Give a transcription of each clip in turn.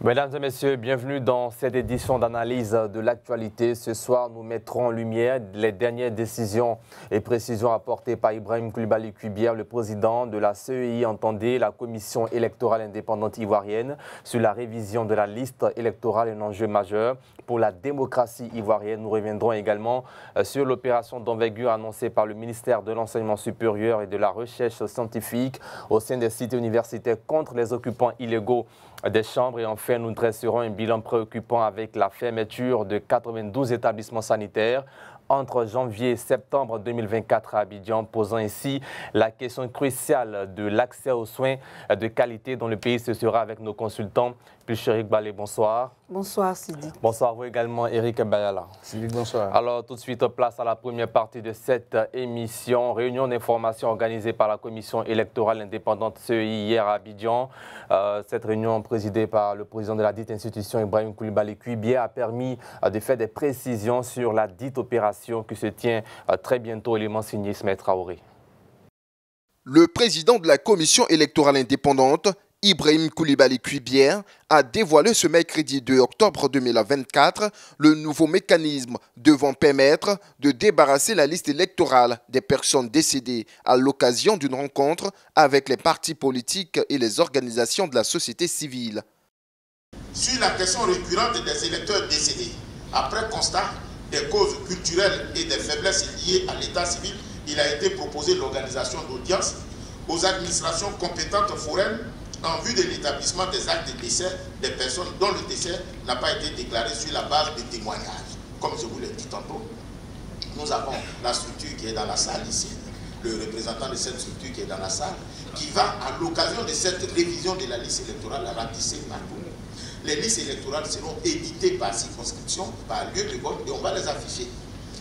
Mesdames et messieurs, bienvenue dans cette édition d'analyse de l'actualité. Ce soir, nous mettrons en lumière les dernières décisions et précisions apportées par Ibrahim Coulibaly Cubière, le président de la CEI, entendez la Commission électorale indépendante ivoirienne, sur la révision de la liste électorale, un enjeu majeur pour la démocratie ivoirienne. Nous reviendrons également sur l'opération d'envergure annoncée par le ministère de l'Enseignement supérieur et de la Recherche scientifique au sein des cités universitaires contre les occupants illégaux des chambres. Et enfin, nous dresserons un bilan préoccupant avec la fermeture de 92 établissements sanitaires entre janvier et septembre 2024 à Abidjan, posant ainsi la question cruciale de l'accès aux soins de qualité dans le pays. Ce sera avec nos consultants. Pulchérik Balé, bonsoir. Bonsoir Sidi. Bonsoir vous également, Eric Bayala. Sidi, bonsoir. Alors tout de suite, place à la première partie de cette émission. Réunion d'information organisée par la Commission électorale indépendante CEI hier à Abidjan. Cette réunion présidée par le président de la dite institution, Ibrahim Coulibaly Cubière, a permis de faire des précisions sur la dite opération qui se tient très bientôt. Élément signé Ismaël Traoré. Le président de la Commission électorale indépendante, Ibrahim Coulibaly Cubière, a dévoilé ce mercredi 2 octobre 2024 le nouveau mécanisme devant permettre de débarrasser la liste électorale des personnes décédées à l'occasion d'une rencontre avec les partis politiques et les organisations de la société civile. Sur la question récurrente des électeurs décédés, après constat des causes culturelles et des faiblesses liées à l'état civil, il a été proposé l'organisation d'audiences aux administrations compétentes foraines en vue de l'établissement des actes de décès des personnes dont le décès n'a pas été déclaré sur la base de témoignages. Comme je vous l'ai dit tantôt, nous avons la structure qui est dans la salle ici, le représentant de cette structure qui est dans la salle, qui va, à l'occasion de cette révision de la liste électorale, la ratisser partout. Les listes électorales seront éditées par circonscription, par lieu de vote, et on va les afficher.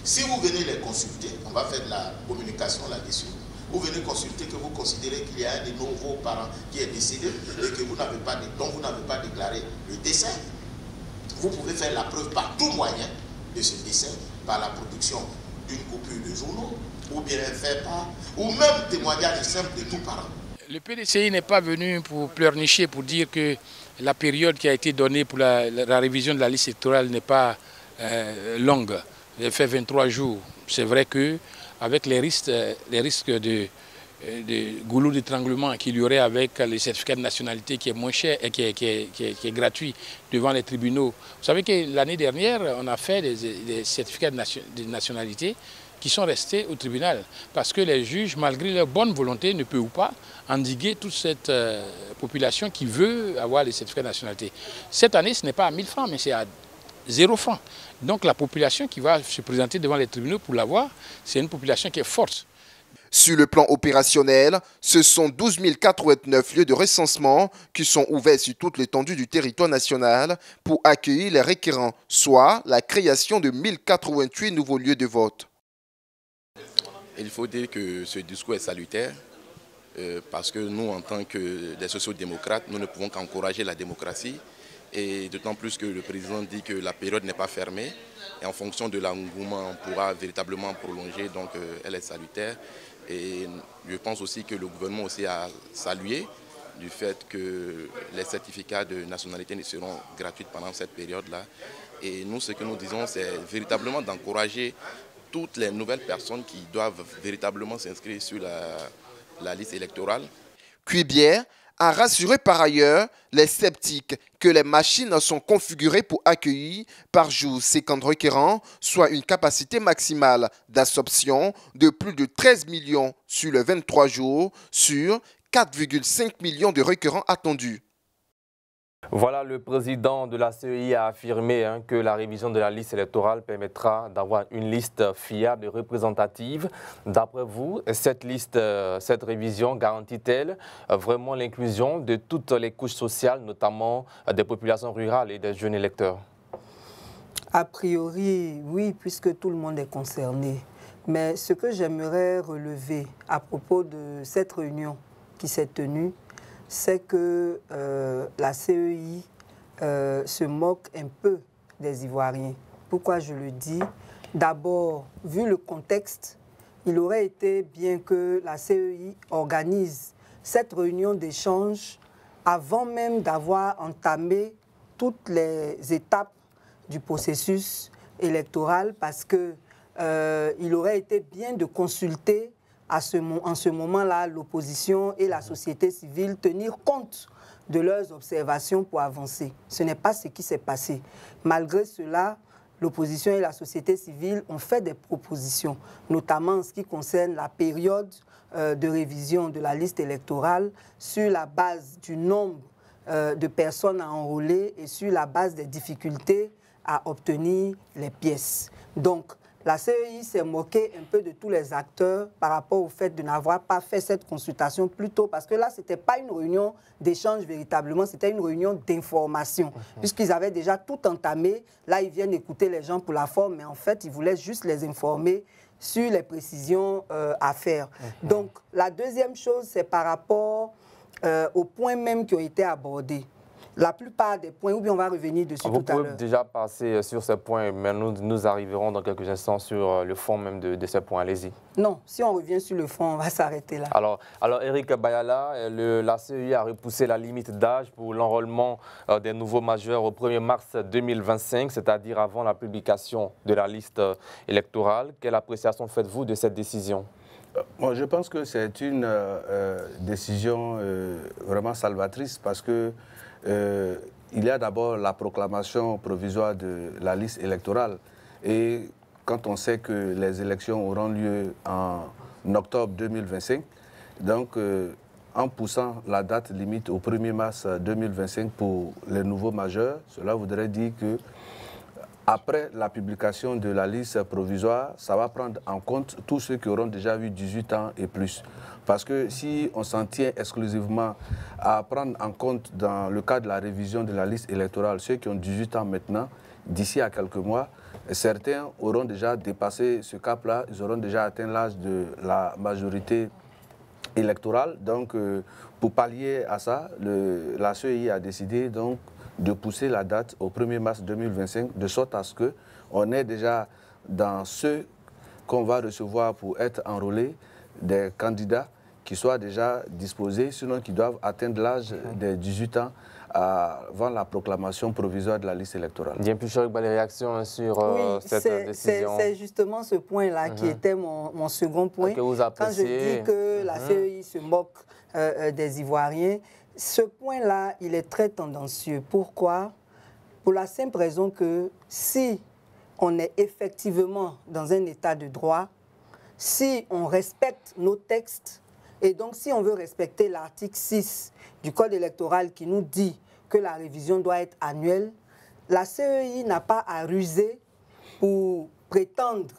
Si vous venez les consulter, on va faire de la communication là-dessus. Vous venez consulter que vous considérez qu'il y a un de vos parents qui est décédé et que vous n'avez pas, dont vous n'avez pas déclaré le décès. Vous pouvez faire la preuve par tout moyen de ce décès, par la production d'une coupure de journaux, ou bien faire part, ou même témoignage simple de tout parent. Le PDCI n'est pas venu pour pleurnicher, pour dire que la période qui a été donnée pour la révision de la liste électorale n'est pas longue. Elle fait 23 jours. C'est vrai que avec les risques de goulot d'étranglement qu'il y aurait avec le certificat de nationalité qui est moins cher et qui est gratuit devant les tribunaux. Vous savez que l'année dernière, on a fait des certificats de nationalité qui sont restés au tribunal parce que les juges, malgré leur bonne volonté, ne peuvent pas endiguer toute cette population qui veut avoir les certificats de nationalité. Cette année, ce n'est pas à 1000 francs, mais c'est à 0 francs. Donc la population qui va se présenter devant les tribunaux pour l'avoir, c'est une population qui est forte. Sur le plan opérationnel, ce sont 12 089 lieux de recensement qui sont ouverts sur toute l'étendue du territoire national pour accueillir les requérants, soit la création de 1088 nouveaux lieux de vote. Il faut dire que ce discours est salutaire parce que nous, en tant que des sociodémocrates, nous ne pouvons qu'encourager la démocratie. Et d'autant plus que le président dit que la période n'est pas fermée et en fonction de l'engouement, on pourra véritablement prolonger, donc elle est salutaire. Et je pense aussi que le gouvernement aussi a salué du fait que les certificats de nationalité ne seront gratuits pendant cette période-là. Et nous, ce que nous disons, c'est véritablement d'encourager toutes les nouvelles personnes qui doivent véritablement s'inscrire sur la liste électorale. Cubière a rassuré par ailleurs les sceptiques que les machines sont configurées pour accueillir par jour 50 requérants, soit une capacité maximale d'absorption de plus de 13 millions sur les 23 jours sur 4,5 millions de requérants attendus. Voilà, le président de la CEI a affirmé que la révision de la liste électorale permettra d'avoir une liste fiable et représentative. D'après vous, cette révision garantit-elle vraiment l'inclusion de toutes les couches sociales, notamment des populations rurales et des jeunes électeurs? A priori, oui, puisque tout le monde est concerné. Mais ce que j'aimerais relever à propos de cette réunion qui s'est tenue, c'est que la CEI se moque un peu des Ivoiriens. Pourquoi je le dis? D'abord, vu le contexte, il aurait été bien que la CEI organise cette réunion d'échange avant même d'avoir entamé toutes les étapes du processus électoral parce que il aurait été bien de consulter en ce moment-là l'opposition et la société civile, tenir compte de leurs observations pour avancer. Ce n'est pas ce qui s'est passé. Malgré cela, l'opposition et la société civile ont fait des propositions, notamment en ce qui concerne la période de révision de la liste électorale sur la base du nombre de personnes à enrôler et sur la base des difficultés à obtenir les pièces. Donc, la CEI s'est moquée un peu de tous les acteurs par rapport au fait de n'avoir pas fait cette consultation plus tôt, parce que là, ce n'était pas une réunion d'échange véritablement, c'était une réunion d'information, puisqu'ils avaient déjà tout entamé. Là, ils viennent écouter les gens pour la forme, mais en fait, ils voulaient juste les informer sur les précisions à faire. Donc, la deuxième chose, c'est par rapport aux points même qui ont été abordés. La plupart des points, ou bien on va revenir dessus tout à l'heure. Vous pouvez déjà passer sur ces points, mais nous arriverons dans quelques instants sur le fond même de ces points. Allez-y. Non, si on revient sur le fond, on va s'arrêter là. Alors Eric Bayala, la CEI a repoussé la limite d'âge pour l'enrôlement des nouveaux majeurs au 1er mars 2025, c'est-à-dire avant la publication de la liste électorale. Quelle appréciation faites-vous de cette décision ? Moi, je pense que c'est une décision vraiment salvatrice parce que il y a d'abord la proclamation provisoire de la liste électorale. Et quand on sait que les élections auront lieu en octobre 2025, donc en poussant la date limite au 1er mars 2025 pour les nouveaux majeurs, cela voudrait dire que après la publication de la liste provisoire, ça va prendre en compte tous ceux qui auront déjà eu 18 ans et plus. Parce que si on s'en tient exclusivement à prendre en compte dans le cadre de la révision de la liste électorale, ceux qui ont 18 ans maintenant, d'ici à quelques mois, certains auront déjà dépassé ce cap-là, ils auront déjà atteint l'âge de la majorité électorale. Donc, pour pallier à ça, la CEI a décidé donc de pousser la date au 1er mars 2025, de sorte à ce qu'on ait déjà dans ceux qu'on va recevoir pour être enrôlés, des candidats qui soient déjà disposés, sinon qui doivent atteindre l'âge des 18 ans avant la proclamation provisoire de la liste électorale. Bien plus cher que les réactions sur cette décision. C'est justement ce point-là qui était mon second point. Que vous quand je dis que la CEI se moque des Ivoiriens, ce point-là, il est très tendancieux. Pourquoi? Pour la simple raison que si on est effectivement dans un état de droit, si on respecte nos textes, et donc si on veut respecter l'article 6 du Code électoral qui nous dit que la révision doit être annuelle, la CEI n'a pas à ruser pour prétendre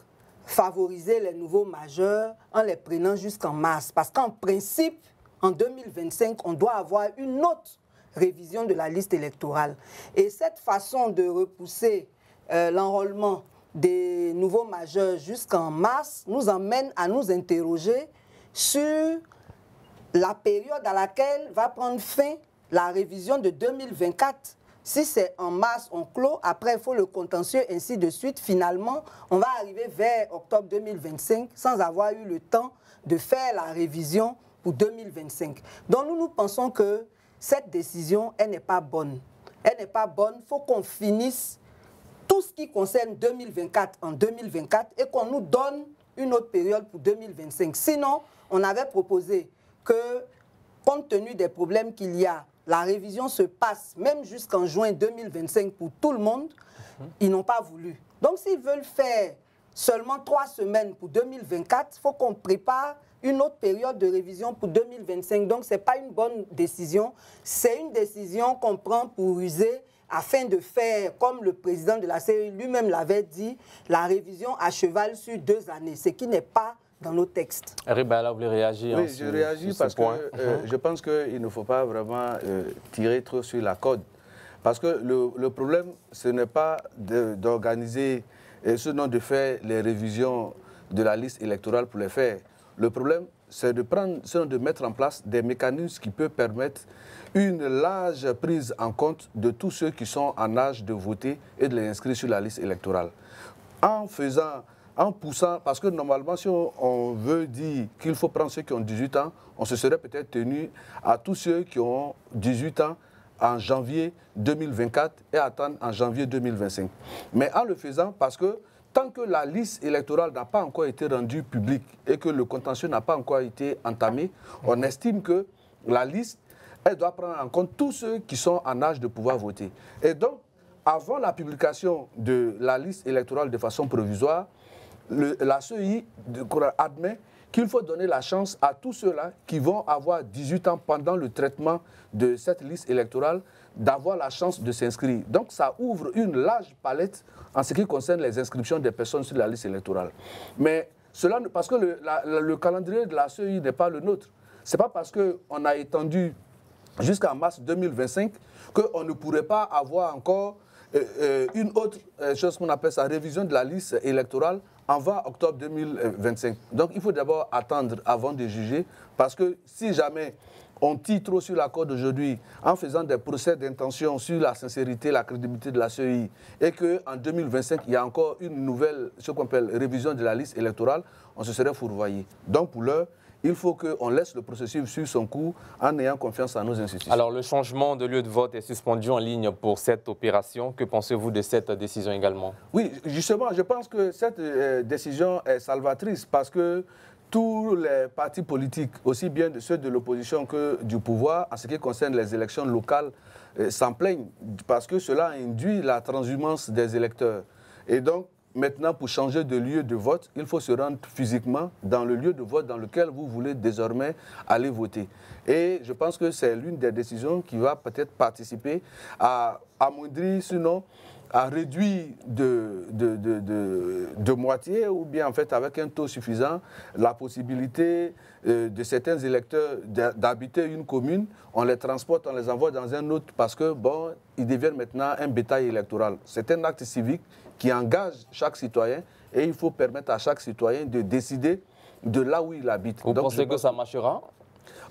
favoriser les nouveaux majeurs en les prenant jusqu'en mars. Parce qu'en principe, en 2025, on doit avoir une autre révision de la liste électorale. Et cette façon de repousser l'enrôlement des nouveaux majeurs jusqu'en mars nous emmène à nous interroger sur la période à laquelle va prendre fin la révision de 2024. Si c'est en mars, on clôt, après il faut le contentieux, ainsi de suite. Finalement, on va arriver vers octobre 2025 sans avoir eu le temps de faire la révision pour 2025. Donc nous pensons que cette décision, elle n'est pas bonne. Elle n'est pas bonne. Il faut qu'on finisse tout ce qui concerne 2024 en 2024 et qu'on nous donne une autre période pour 2025. Sinon, on avait proposé que, compte tenu des problèmes qu'il y a, la révision se passe même jusqu'en juin 2025 pour tout le monde. Ils n'ont pas voulu. Donc s'ils veulent faire seulement 3 semaines pour 2024, il faut qu'on prépare une autre période de révision pour 2025. Donc, ce n'est pas une bonne décision. C'est une décision qu'on prend pour user afin de faire, comme le président de la CEI lui-même l'avait dit, la révision à cheval sur 2 années, ce qui n'est pas dans nos textes. Ribala, vous voulez réagir? Oui, je réagis parce que je pense qu'il ne faut pas vraiment tirer trop sur la corde. Parce que le problème, ce n'est pas d'organiser, sinon de faire les révisions de la liste électorale pour les faire. Le problème, c'est de mettre en place des mécanismes qui peuvent permettre une large prise en compte de tous ceux qui sont en âge de voter et de les inscrire sur la liste électorale. En poussant, parce que normalement, si on veut dire qu'il faut prendre ceux qui ont 18 ans, on se serait peut-être tenu à tous ceux qui ont 18 ans en janvier 2024 et attendre en janvier 2025. Mais en le faisant, parce que tant que la liste électorale n'a pas encore été rendue publique et que le contentieux n'a pas encore été entamé, on estime que la liste, elle doit prendre en compte tous ceux qui sont en âge de pouvoir voter. Et donc, avant la publication de la liste électorale de façon provisoire, la CEI admet qu'il faut donner la chance à tous ceux-là qui vont avoir 18 ans pendant le traitement de cette liste électorale d'avoir la chance de s'inscrire. Donc ça ouvre une large palette en ce qui concerne les inscriptions des personnes sur la liste électorale. Mais cela, parce que le calendrier de la CEI n'est pas le nôtre. Ce n'est pas parce qu'on a étendu jusqu'en mars 2025 qu'on ne pourrait pas avoir encore une autre chose qu'on appelle sa révision de la liste électorale avant octobre 2025. Donc il faut d'abord attendre avant de juger, parce que si jamais on tire trop sur la corde aujourd'hui en faisant des procès d'intention sur la sincérité, la crédibilité de la CEI, et qu'en 2025, il y a encore une nouvelle, ce qu'on appelle révision de la liste électorale, on se serait fourvoyé. Donc pour l'heure, il faut qu'on laisse le processus suivre son cours en ayant confiance en nos institutions. Alors, le changement de lieu de vote est suspendu en ligne pour cette opération. Que pensez-vous de cette décision également? Oui, justement, je pense que cette décision est salvatrice parce que tous les partis politiques, aussi bien ceux de l'opposition que du pouvoir, en ce qui concerne les élections locales, s'en plaignent parce que cela induit la transhumance des électeurs. Et donc, maintenant, pour changer de lieu de vote, il faut se rendre physiquement dans le lieu de vote dans lequel vous voulez désormais aller voter. Et je pense que c'est l'une des décisions qui va peut-être participer à amoindrir, sinon à réduire de moitié, ou bien en fait avec un taux suffisant, la possibilité de certains électeurs d'habiter une commune. On les transporte, on les envoie dans un autre parce que, bon, ils deviennent maintenant un bétail électoral. C'est un acte civique qui engage chaque citoyen et il faut permettre à chaque citoyen de décider de là où il habite. Vous pensez que ça marchera?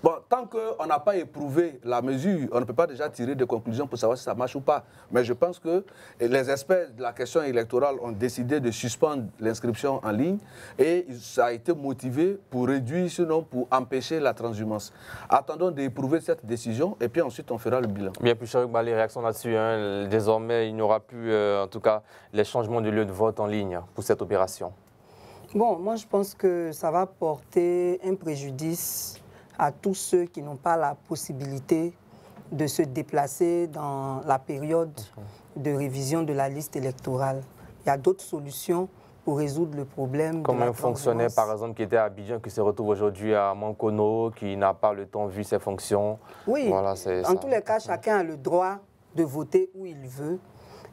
Bon, tant qu'on n'a pas éprouvé la mesure, on ne peut pas déjà tirer de conclusions pour savoir si ça marche ou pas. Mais je pense que les experts de la question électorale ont décidé de suspendre l'inscription en ligne et ça a été motivé pour réduire, sinon pour empêcher la transhumance. Attendons d'éprouver cette décision et puis ensuite on fera le bilan. Bien, puis Charik Ba, les réactions là-dessus, hein. Désormais, il n'y aura plus, en tout cas, les changements de lieu de vote en ligne pour cette opération. Bon, moi je pense que ça va porter un préjudice à tous ceux qui n'ont pas la possibilité de se déplacer dans la période de révision de la liste électorale. Il y a d'autres solutions pour résoudre le problème. Comme un fonctionnaire, par exemple, qui était à Abidjan, qui se retrouve aujourd'hui à Mankono, qui n'a pas le temps vu ses fonctions. Oui, voilà, en tous les cas, chacun a le droit de voter où il veut.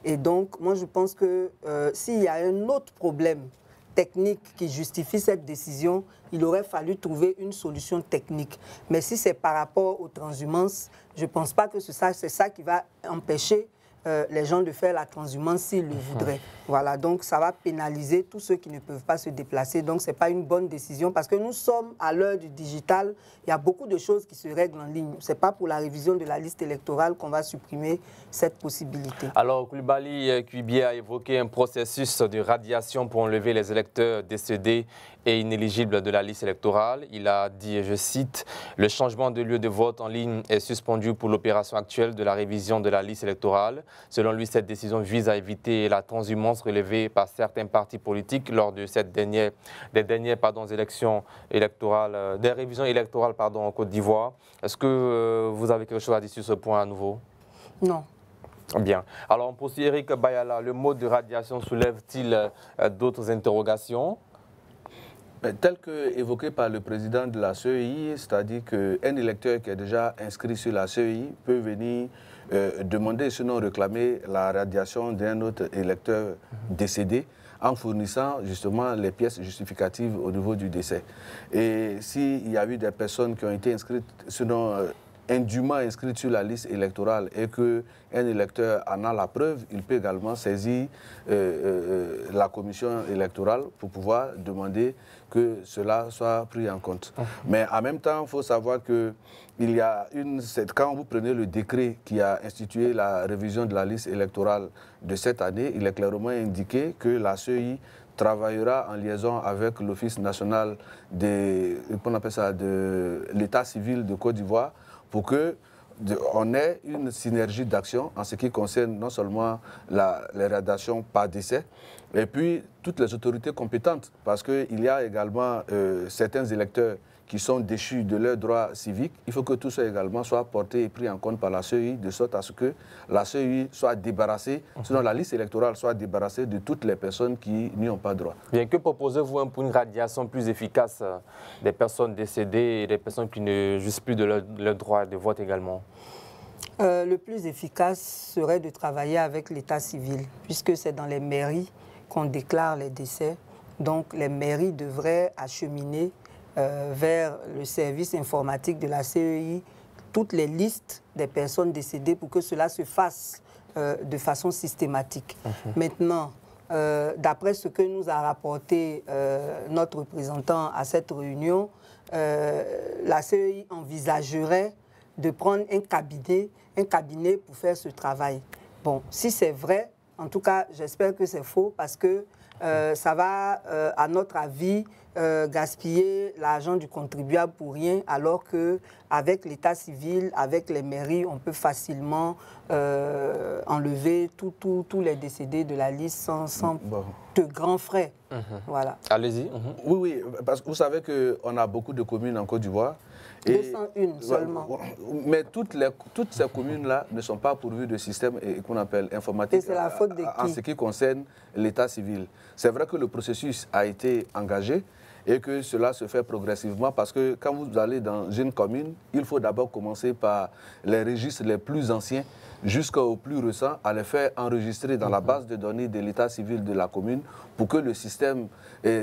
Et donc, moi, je pense que s'il y a un autre problème technique qui justifie cette décision, il aurait fallu trouver une solution technique. Mais si c'est par rapport aux transhumances, je ne pense pas que c'est ça qui va empêcher les gens de faire la transhumance s'ils le voudraient. Voilà, donc ça va pénaliser tous ceux qui ne peuvent pas se déplacer. Donc ce n'est pas une bonne décision parce que nous sommes à l'heure du digital. Il y a beaucoup de choses qui se règlent en ligne. Ce n'est pas pour la révision de la liste électorale qu'on va supprimer cette possibilité. Alors, Coulibaly Kuibier a évoqué un processus de radiation pour enlever les électeurs décédés et inéligibles de la liste électorale. Il a dit, je cite, « Le changement de lieu de vote en ligne est suspendu pour l'opération actuelle de la révision de la liste électorale. Selon lui, cette décision vise à éviter la transhumance relevée par certains partis politiques lors de des dernières élections électorales, des révisions électorales en Côte d'Ivoire. Est-ce que vous avez quelque chose à dire sur ce point à nouveau? Non. Bien. Alors, on poursuit. Eric Bayala, le mode de radiation soulève-t-il d'autres interrogations? Tel que évoqué par le président de la CEI, c'est-à-dire qu'un électeur qui est déjà inscrit sur la CEI peut venir demander, sinon réclamer la radiation d'un autre électeur décédé en fournissant justement les pièces justificatives au niveau du décès. Et s'il y a eu des personnes qui ont été inscrites, sinon indûment inscrites sur la liste électorale et qu'un électeur en a la preuve, il peut également saisir la commission électorale pour pouvoir demander que cela soit pris en compte. Mais en même temps, il faut savoir que il y a quand vous prenez le décret qui a institué la révision de la liste électorale de cette année, il est clairement indiqué que la CEI travaillera en liaison avec l'Office national de l'État civil de Côte d'Ivoire pour que on ait une synergie d'action en ce qui concerne non seulement les rédactions par décès, et puis toutes les autorités compétentes, parce qu'il y a également certains électeurs qui sont déchus de leurs droits civiques. Il faut que tout ça également soit porté et pris en compte par la CEI, de sorte à ce que la CEI soit débarrassée, sinon la liste électorale soit débarrassée de toutes les personnes qui n'y ont pas droit. Bien, que proposez-vous pour une radiation plus efficace des personnes décédées et des personnes qui ne jouissent plus de leur droit de vote également? Le plus efficace serait de travailler avec l'état civil, puisque c'est dans les mairies qu'on déclare les décès. Donc les mairies devraient acheminer vers le service informatique de la CEI toutes les listes des personnes décédées pour que cela se fasse de façon systématique. Maintenant, d'après ce que nous a rapporté notre représentant à cette réunion, la CEI envisagerait de prendre un cabinet pour faire ce travail. Bon, si c'est vrai, en tout cas, j'espère que c'est faux parce que ça va, à notre avis, gaspiller l'argent du contribuable pour rien, alors qu'avec l'état civil, avec les mairies, on peut facilement enlever tous les décédés de la liste sans de grands frais. Voilà. Allez-y. Oui, parce que vous savez qu'on a beaucoup de communes en Côte d'Ivoire. 201 seulement. Mais toutes ces communes-là ne sont pas pourvues de système qu'on appelle informatique. Et c'est la faute de qui? En ce qui concerne l'état civil. C'est vrai que le processus a été engagé et que cela se fait progressivement parce que quand vous allez dans une commune, il faut d'abord commencer par les registres les plus anciens jusqu'au plus récent, à les faire enregistrer dans la base de données de l'état civil de la commune pour que le système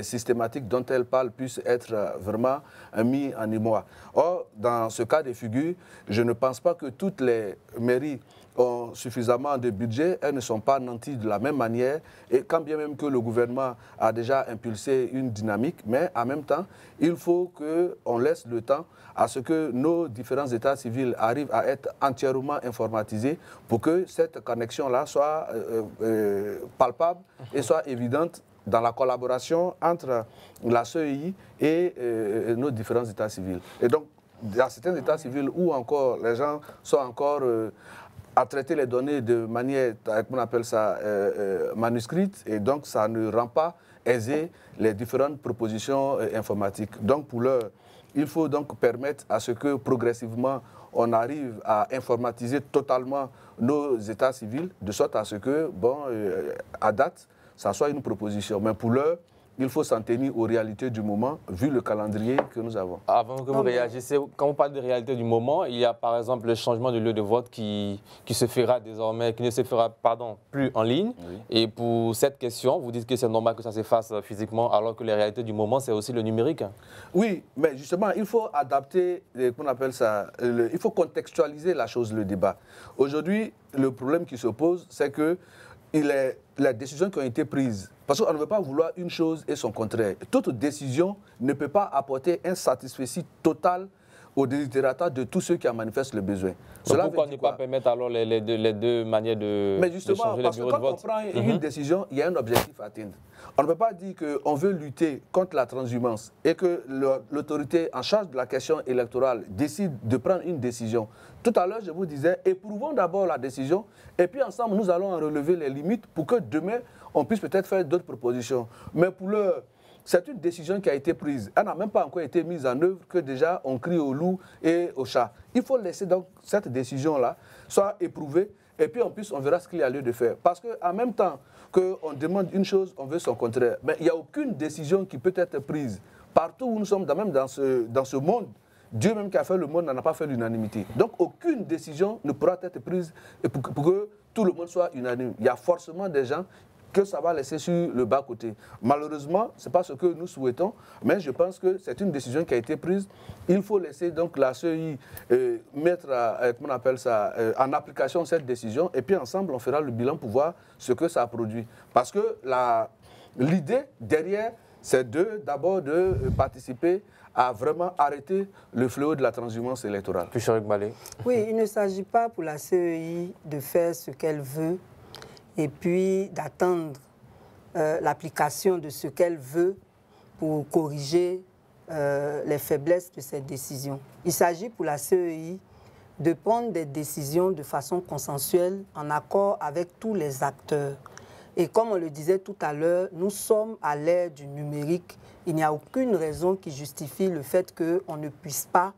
systématique dont elle parle puisse être vraiment mis en émoi. Or, dans ce cas de figure, je ne pense pas que toutes les mairies ont suffisamment de budget, elles ne sont pas nanties de la même manière, et quand bien même que le gouvernement a déjà impulsé une dynamique, mais en même temps, il faut qu'on laisse le temps à ce que nos différents états civils arrivent à être entièrement informatisés pour que cette connexion-là soit palpable et soit évidente dans la collaboration entre la CEI et nos différents états civils. Et donc, il y a certains états civils où encore les gens sont encore à traiter les données de manière, on appelle ça, manuscrite, et donc ça ne rend pas aisé les différentes propositions informatiques. Donc pour l'heure, il faut donc permettre à ce que progressivement on arrive à informatiser totalement nos états civils, de sorte à ce que, bon, à date, ça soit une proposition. Mais pour l'heure, il faut s'en tenir aux réalités du moment, vu le calendrier que nous avons. Avant que vous réagissiez, quand on parle de réalité du moment, il y a par exemple le changement de lieu de vote qui se fera désormais, qui ne se fera plus en ligne. Oui. Et pour cette question, vous dites que c'est normal que ça se fasse physiquement, alors que les réalités du moment, c'est aussi le numérique. Oui, mais justement, il faut adapter, qu'on appelle ça, il faut contextualiser la chose, le débat. Aujourd'hui, le problème qui se pose, c'est que les décisions qui ont été prises, parce qu'on ne veut pas vouloir une chose et son contraire. Toute décision ne peut pas apporter un satisfecit total au désirata de tous ceux qui en manifestent le besoin. Donc pourquoi ne pas permettre alors les deux manières de Mais justement, changer parce les que bureaux de quand vote? on prend une décision, il y a un objectif à atteindre. On ne peut pas dire qu'on veut lutter contre la transhumance et que l'autorité en charge de la question électorale décide de prendre une décision. Tout à l'heure, je vous disais, éprouvons d'abord la décision et puis ensemble, nous allons en relever les limites pour que demain, on puisse peut-être faire d'autres propositions. Mais pour l'heure, c'est une décision qui a été prise. Elle n'a même pas encore été mise en œuvre que déjà on crie au loup et au chat. Il faut laisser donc cette décision-là soit éprouvée et puis en plus on verra ce qu'il y a lieu de faire. Parce qu'en même temps qu'on demande une chose, on veut son contraire. Mais il n'y a aucune décision qui peut être prise. Partout où nous sommes, même dans ce monde, Dieu même qui a fait le monde n'en a pas fait l'unanimité. Donc aucune décision ne pourra être prise pour que tout le monde soit unanime. Il y a forcément des gens que ça va laisser sur le bas-côté. Malheureusement, ce n'est pas ce que nous souhaitons, mais je pense que c'est une décision qui a été prise. Il faut laisser donc la CEI mettre, comment on appelle ça, en application cette décision, et puis ensemble, on fera le bilan pour voir ce que ça a produit. Parce que l'idée derrière, c'est d'abord de participer à vraiment arrêter le fléau de la transhumance électorale. Oui, il ne s'agit pas pour la CEI de faire ce qu'elle veut, et puis d'attendre l'application de ce qu'elle veut pour corriger les faiblesses de cette décision. Il s'agit pour la CEI de prendre des décisions de façon consensuelle, en accord avec tous les acteurs. Et comme on le disait tout à l'heure, nous sommes à l'ère du numérique. Il n'y a aucune raison qui justifie le fait qu'on ne puisse pas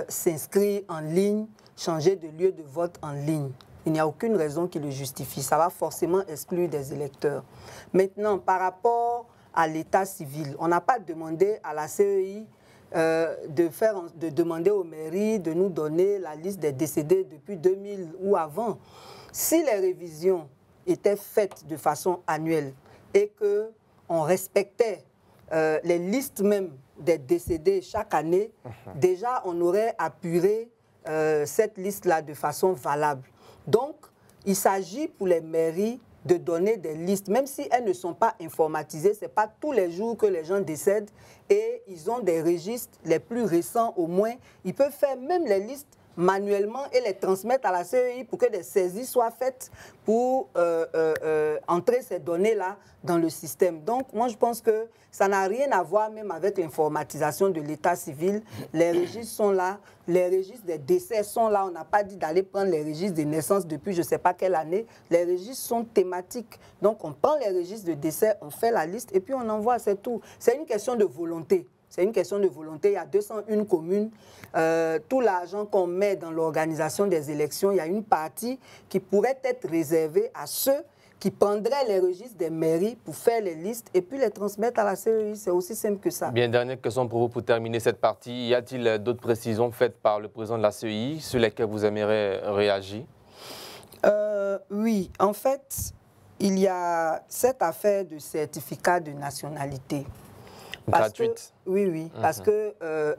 s'inscrire en ligne, changer de lieu de vote en ligne. Il n'y a aucune raison qui le justifie. Ça va forcément exclure des électeurs. Maintenant, par rapport à l'état civil, on n'a pas demandé à la CEI de demander aux mairies de nous donner la liste des décédés depuis 2000 ou avant. Si les révisions étaient faites de façon annuelle et qu'on respectait les listes même des décédés chaque année, déjà on aurait apuré cette liste-là de façon valable. Donc, il s'agit pour les mairies de donner des listes, même si elles ne sont pas informatisées, ce n'est pas tous les jours que les gens décèdent et ils ont des registres les plus récents au moins. Ils peuvent faire même les listes manuellement et les transmettre à la CEI pour que des saisies soient faites pour entrer ces données-là dans le système. Donc, moi, je pense que ça n'a rien à voir même avec l'informatisation de l'état civil. Les registres sont là, les registres des décès sont là. On n'a pas dit d'aller prendre les registres des naissances depuis je ne sais pas quelle année. Les registres sont thématiques. Donc, on prend les registres de décès, on fait la liste et puis on envoie, c'est tout. C'est une question de volonté. C'est une question de volonté. Il y a 201 communes. Tout l'argent qu'on met dans l'organisation des élections, il y a une partie qui pourrait être réservée à ceux qui prendraient les registres des mairies pour faire les listes et puis les transmettre à la CEI. C'est aussi simple que ça. Bien, dernière question pour vous pour terminer cette partie. Y a-t-il d'autres précisions faites par le président de la CEI sur lesquelles vous aimeriez réagir? Oui, en fait, il y a cette affaire de certificat de nationalité. Gratuite. Oui, parce que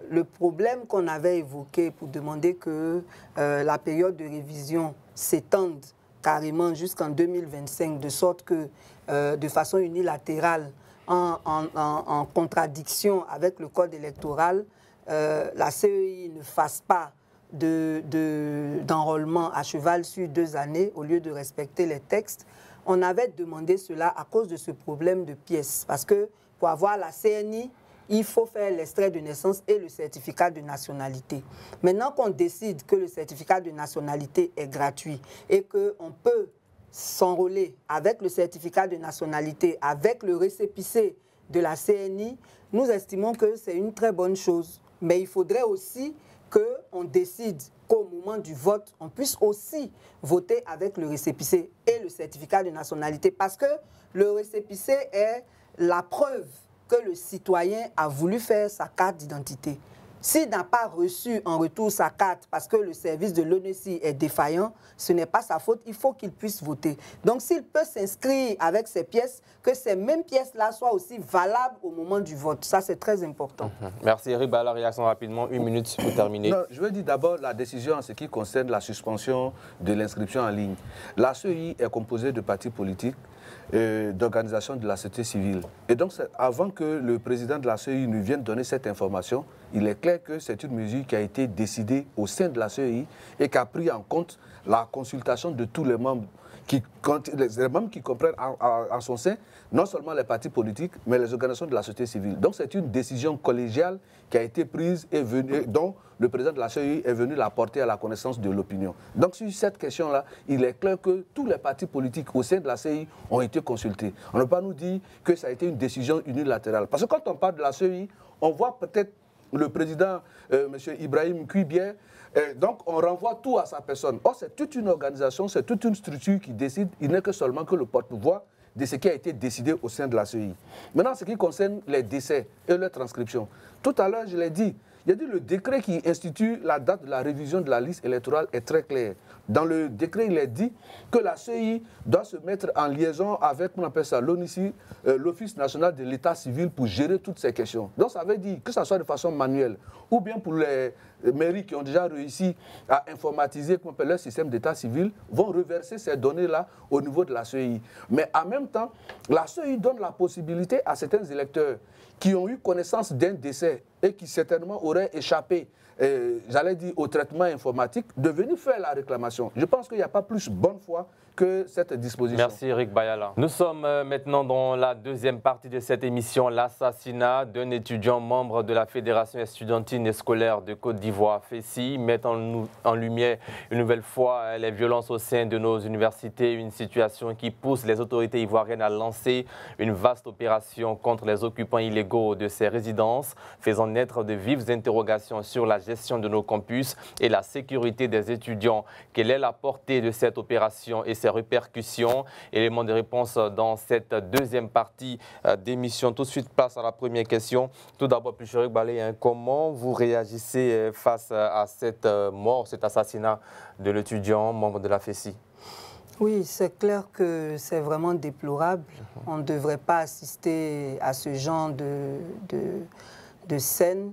le problème qu'on avait évoqué pour demander que la période de révision s'étende carrément jusqu'en 2025, de sorte que de façon unilatérale, en contradiction avec le code électoral, la CEI ne fasse pas d'enrôlement à cheval sur 2 années au lieu de respecter les textes. On avait demandé cela à cause de ce problème de pièces, parce que pour avoir la CNI, il faut faire l'extrait de naissance et le certificat de nationalité. Maintenant qu'on décide que le certificat de nationalité est gratuit et qu'on peut s'enrôler avec le certificat de nationalité, avec le récépissé de la CNI, nous estimons que c'est une très bonne chose. Mais il faudrait aussi qu'on décide qu'au moment du vote, on puisse aussi voter avec le récépissé et le certificat de nationalité. Parce que le récépissé est la preuve que le citoyen a voulu faire sa carte d'identité. S'il n'a pas reçu en retour sa carte parce que le service de l'ONESI est défaillant, ce n'est pas sa faute, il faut qu'il puisse voter. Donc s'il peut s'inscrire avec ces pièces, que ces mêmes pièces-là soient aussi valables au moment du vote. Ça, c'est très important. Merci Eric. La réaction rapidement, 1 minute pour terminer. Non, je veux dire d'abord la décision en ce qui concerne la suspension de l'inscription en ligne. La CEI est composée de partis politiques, d'organisations de la société civile. Et donc, avant que le président de la CEI nous vienne donner cette information, il est clair que c'est une mesure qui a été décidée au sein de la CEI et qui a pris en compte la consultation de tous les membres les membres qui comprennent en son sein non seulement les partis politiques, mais les organisations de la société civile. Donc c'est une décision collégiale qui a été prise et dont le président de la CEI est venu la porter à la connaissance de l'opinion. Donc sur cette question-là, il est clair que tous les partis politiques au sein de la CEI ont été consultés. On ne peut pas nous dire que ça a été une décision unilatérale. Parce que quand on parle de la CEI, on voit peut-être le président, M. Ibrahim Kuibier, donc on renvoie tout à sa personne. Or, c'est toute une organisation, c'est toute une structure qui décide. Il n'est que seulement que le porte-voix de ce qui a été décidé au sein de la CEI. Maintenant, ce qui concerne les décès et leur transcription. Tout à l'heure, je l'ai dit, le décret qui institue la date de la révision de la liste électorale est très clair. Dans le décret, il est dit que la CEI doit se mettre en liaison avec, on appelle ça, l'ONICI, l'Office national de l'état civil, pour gérer toutes ces questions. Donc ça veut dire que ce soit de façon manuelle, ou bien pour les mairies qui ont déjà réussi à informatiser leur système d'état civil, vont reverser ces données-là au niveau de la CEI. Mais en même temps, la CEI donne la possibilité à certains électeurs qui ont eu connaissance d'un décès et qui certainement auraient échappé j'allais dire, au traitement informatique, de venir faire la réclamation. Je pense qu'il n'y a pas plus bonne foi que cette disposition. Merci Eric Bayala. Nous sommes maintenant dans la deuxième partie de cette émission, l'assassinat d'un étudiant membre de la Fédération estudiantine et scolaire de Côte d'Ivoire, FESI, met en lumière une nouvelle fois les violences au sein de nos universités, une situation qui pousse les autorités ivoiriennes à lancer une vaste opération contre les occupants illégaux de ces résidences, faisant naître de vives interrogations sur la gestion de nos campus et la sécurité des étudiants. Quelle est la portée de cette opération et ses répercussions? Élément de réponse dans cette deuxième partie d'émission. Tout de suite, place à la première question. Tout d'abord, Pucherik Balé, comment vous réagissez face à cette mort, cet assassinat de l'étudiant membre de la FESI? Oui, c'est clair que c'est vraiment déplorable. On ne devrait pas assister à ce genre de scène.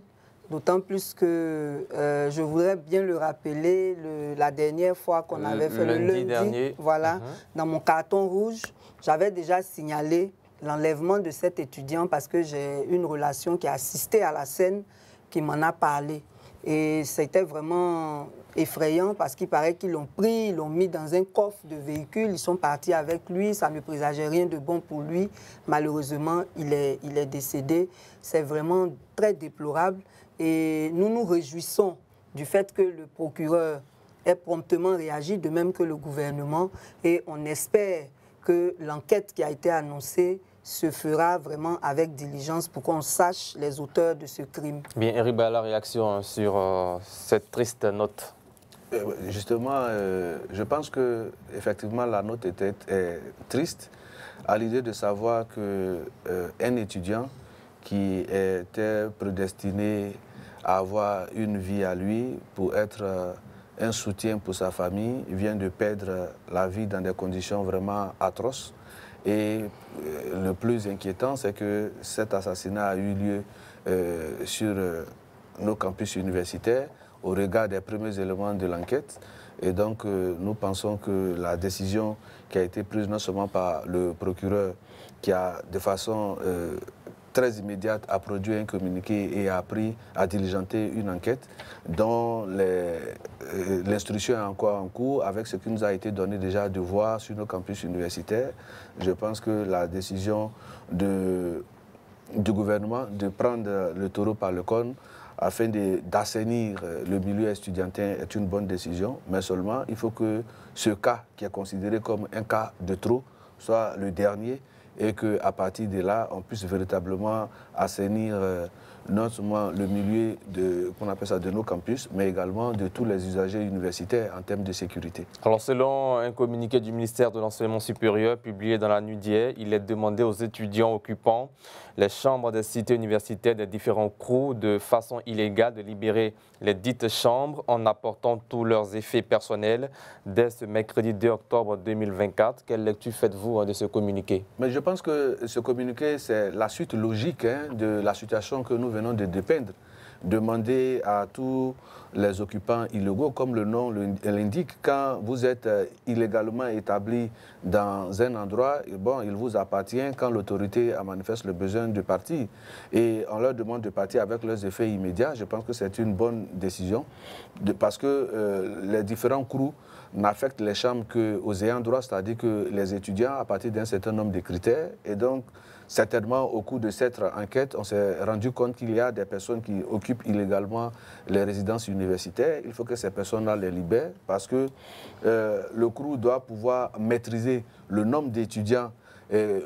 D'autant plus que je voudrais bien le rappeler, la dernière fois qu'on avait fait le lundi dernier, voilà, dans mon carton rouge, j'avais déjà signalé l'enlèvement de cet étudiant parce que j'ai une relation qui a assisté à la scène qui m'en a parlé. Et c'était vraiment effrayant parce qu'il paraît qu'ils l'ont pris, ils l'ont mis dans un coffre de véhicule, ils sont partis avec lui, ça ne présageait rien de bon pour lui. Malheureusement, il est décédé. C'est vraiment très déplorable. Et nous nous réjouissons du fait que le procureur ait promptement réagi, de même que le gouvernement. Et on espère que l'enquête qui a été annoncée se fera vraiment avec diligence pour qu'on sache les auteurs de ce crime. Bien, Eric Bayala, réaction sur cette triste note. Justement, je pense que effectivement la note était triste à l'idée de savoir qu'un étudiant qui était prédestiné à avoir une vie à lui pour être un soutien pour sa famille vient de perdre la vie dans des conditions vraiment atroces. Et le plus inquiétant, c'est que cet assassinat a eu lieu sur nos campus universitaires au regard des premiers éléments de l'enquête. Et donc, nous pensons que la décision qui a été prise non seulement par le procureur, qui a de façon très immédiate a produit un communiqué et a diligenté une enquête dont l'instruction est encore en cours avec ce qui nous a été donné déjà de voir sur nos campus universitaires. Je pense que la décision du gouvernement de prendre le taureau par le corne afin d'assainir le milieu estudiantin est une bonne décision, mais seulement il faut que ce cas qui est considéré comme un cas de trop soit le dernier et qu'à partir de là, on puisse véritablement assainir non seulement le milieu qu'on appelle ça de nos campus, mais également de tous les usagers universitaires en termes de sécurité. Alors, selon un communiqué du ministère de l'Enseignement supérieur publié dans la nuit d'hier, il est demandé aux étudiants occupant les chambres des cités universitaires des différents CROU de façon illégale de libérer les dites chambres en apportant tous leurs effets personnels dès ce mercredi 2 octobre 2024. Quelle lecture faites-vous de ce communiqué? Mais je pense que ce communiqué, c'est la suite logique de la situation que nous venons de dépeindre. Demander à tous les occupants illégaux, comme le nom l'indique, quand vous êtes illégalement établi dans un endroit, bon, il vous appartient quand l'autorité manifeste le besoin de partir. Et on leur demande de partir avec leurs effets immédiats. Je pense que c'est une bonne décision parce que les différents CROU n'affectent les chambres qu'aux ayants droit, c'est-à-dire que les étudiants à partir d'un certain nombre de critères. Et donc, certainement, au cours de cette enquête, on s'est rendu compte qu'il y a des personnes qui occupent illégalement les résidences universitaires. Il faut que ces personnes-là les libèrent parce que le CROU doit pouvoir maîtriser le nombre d'étudiants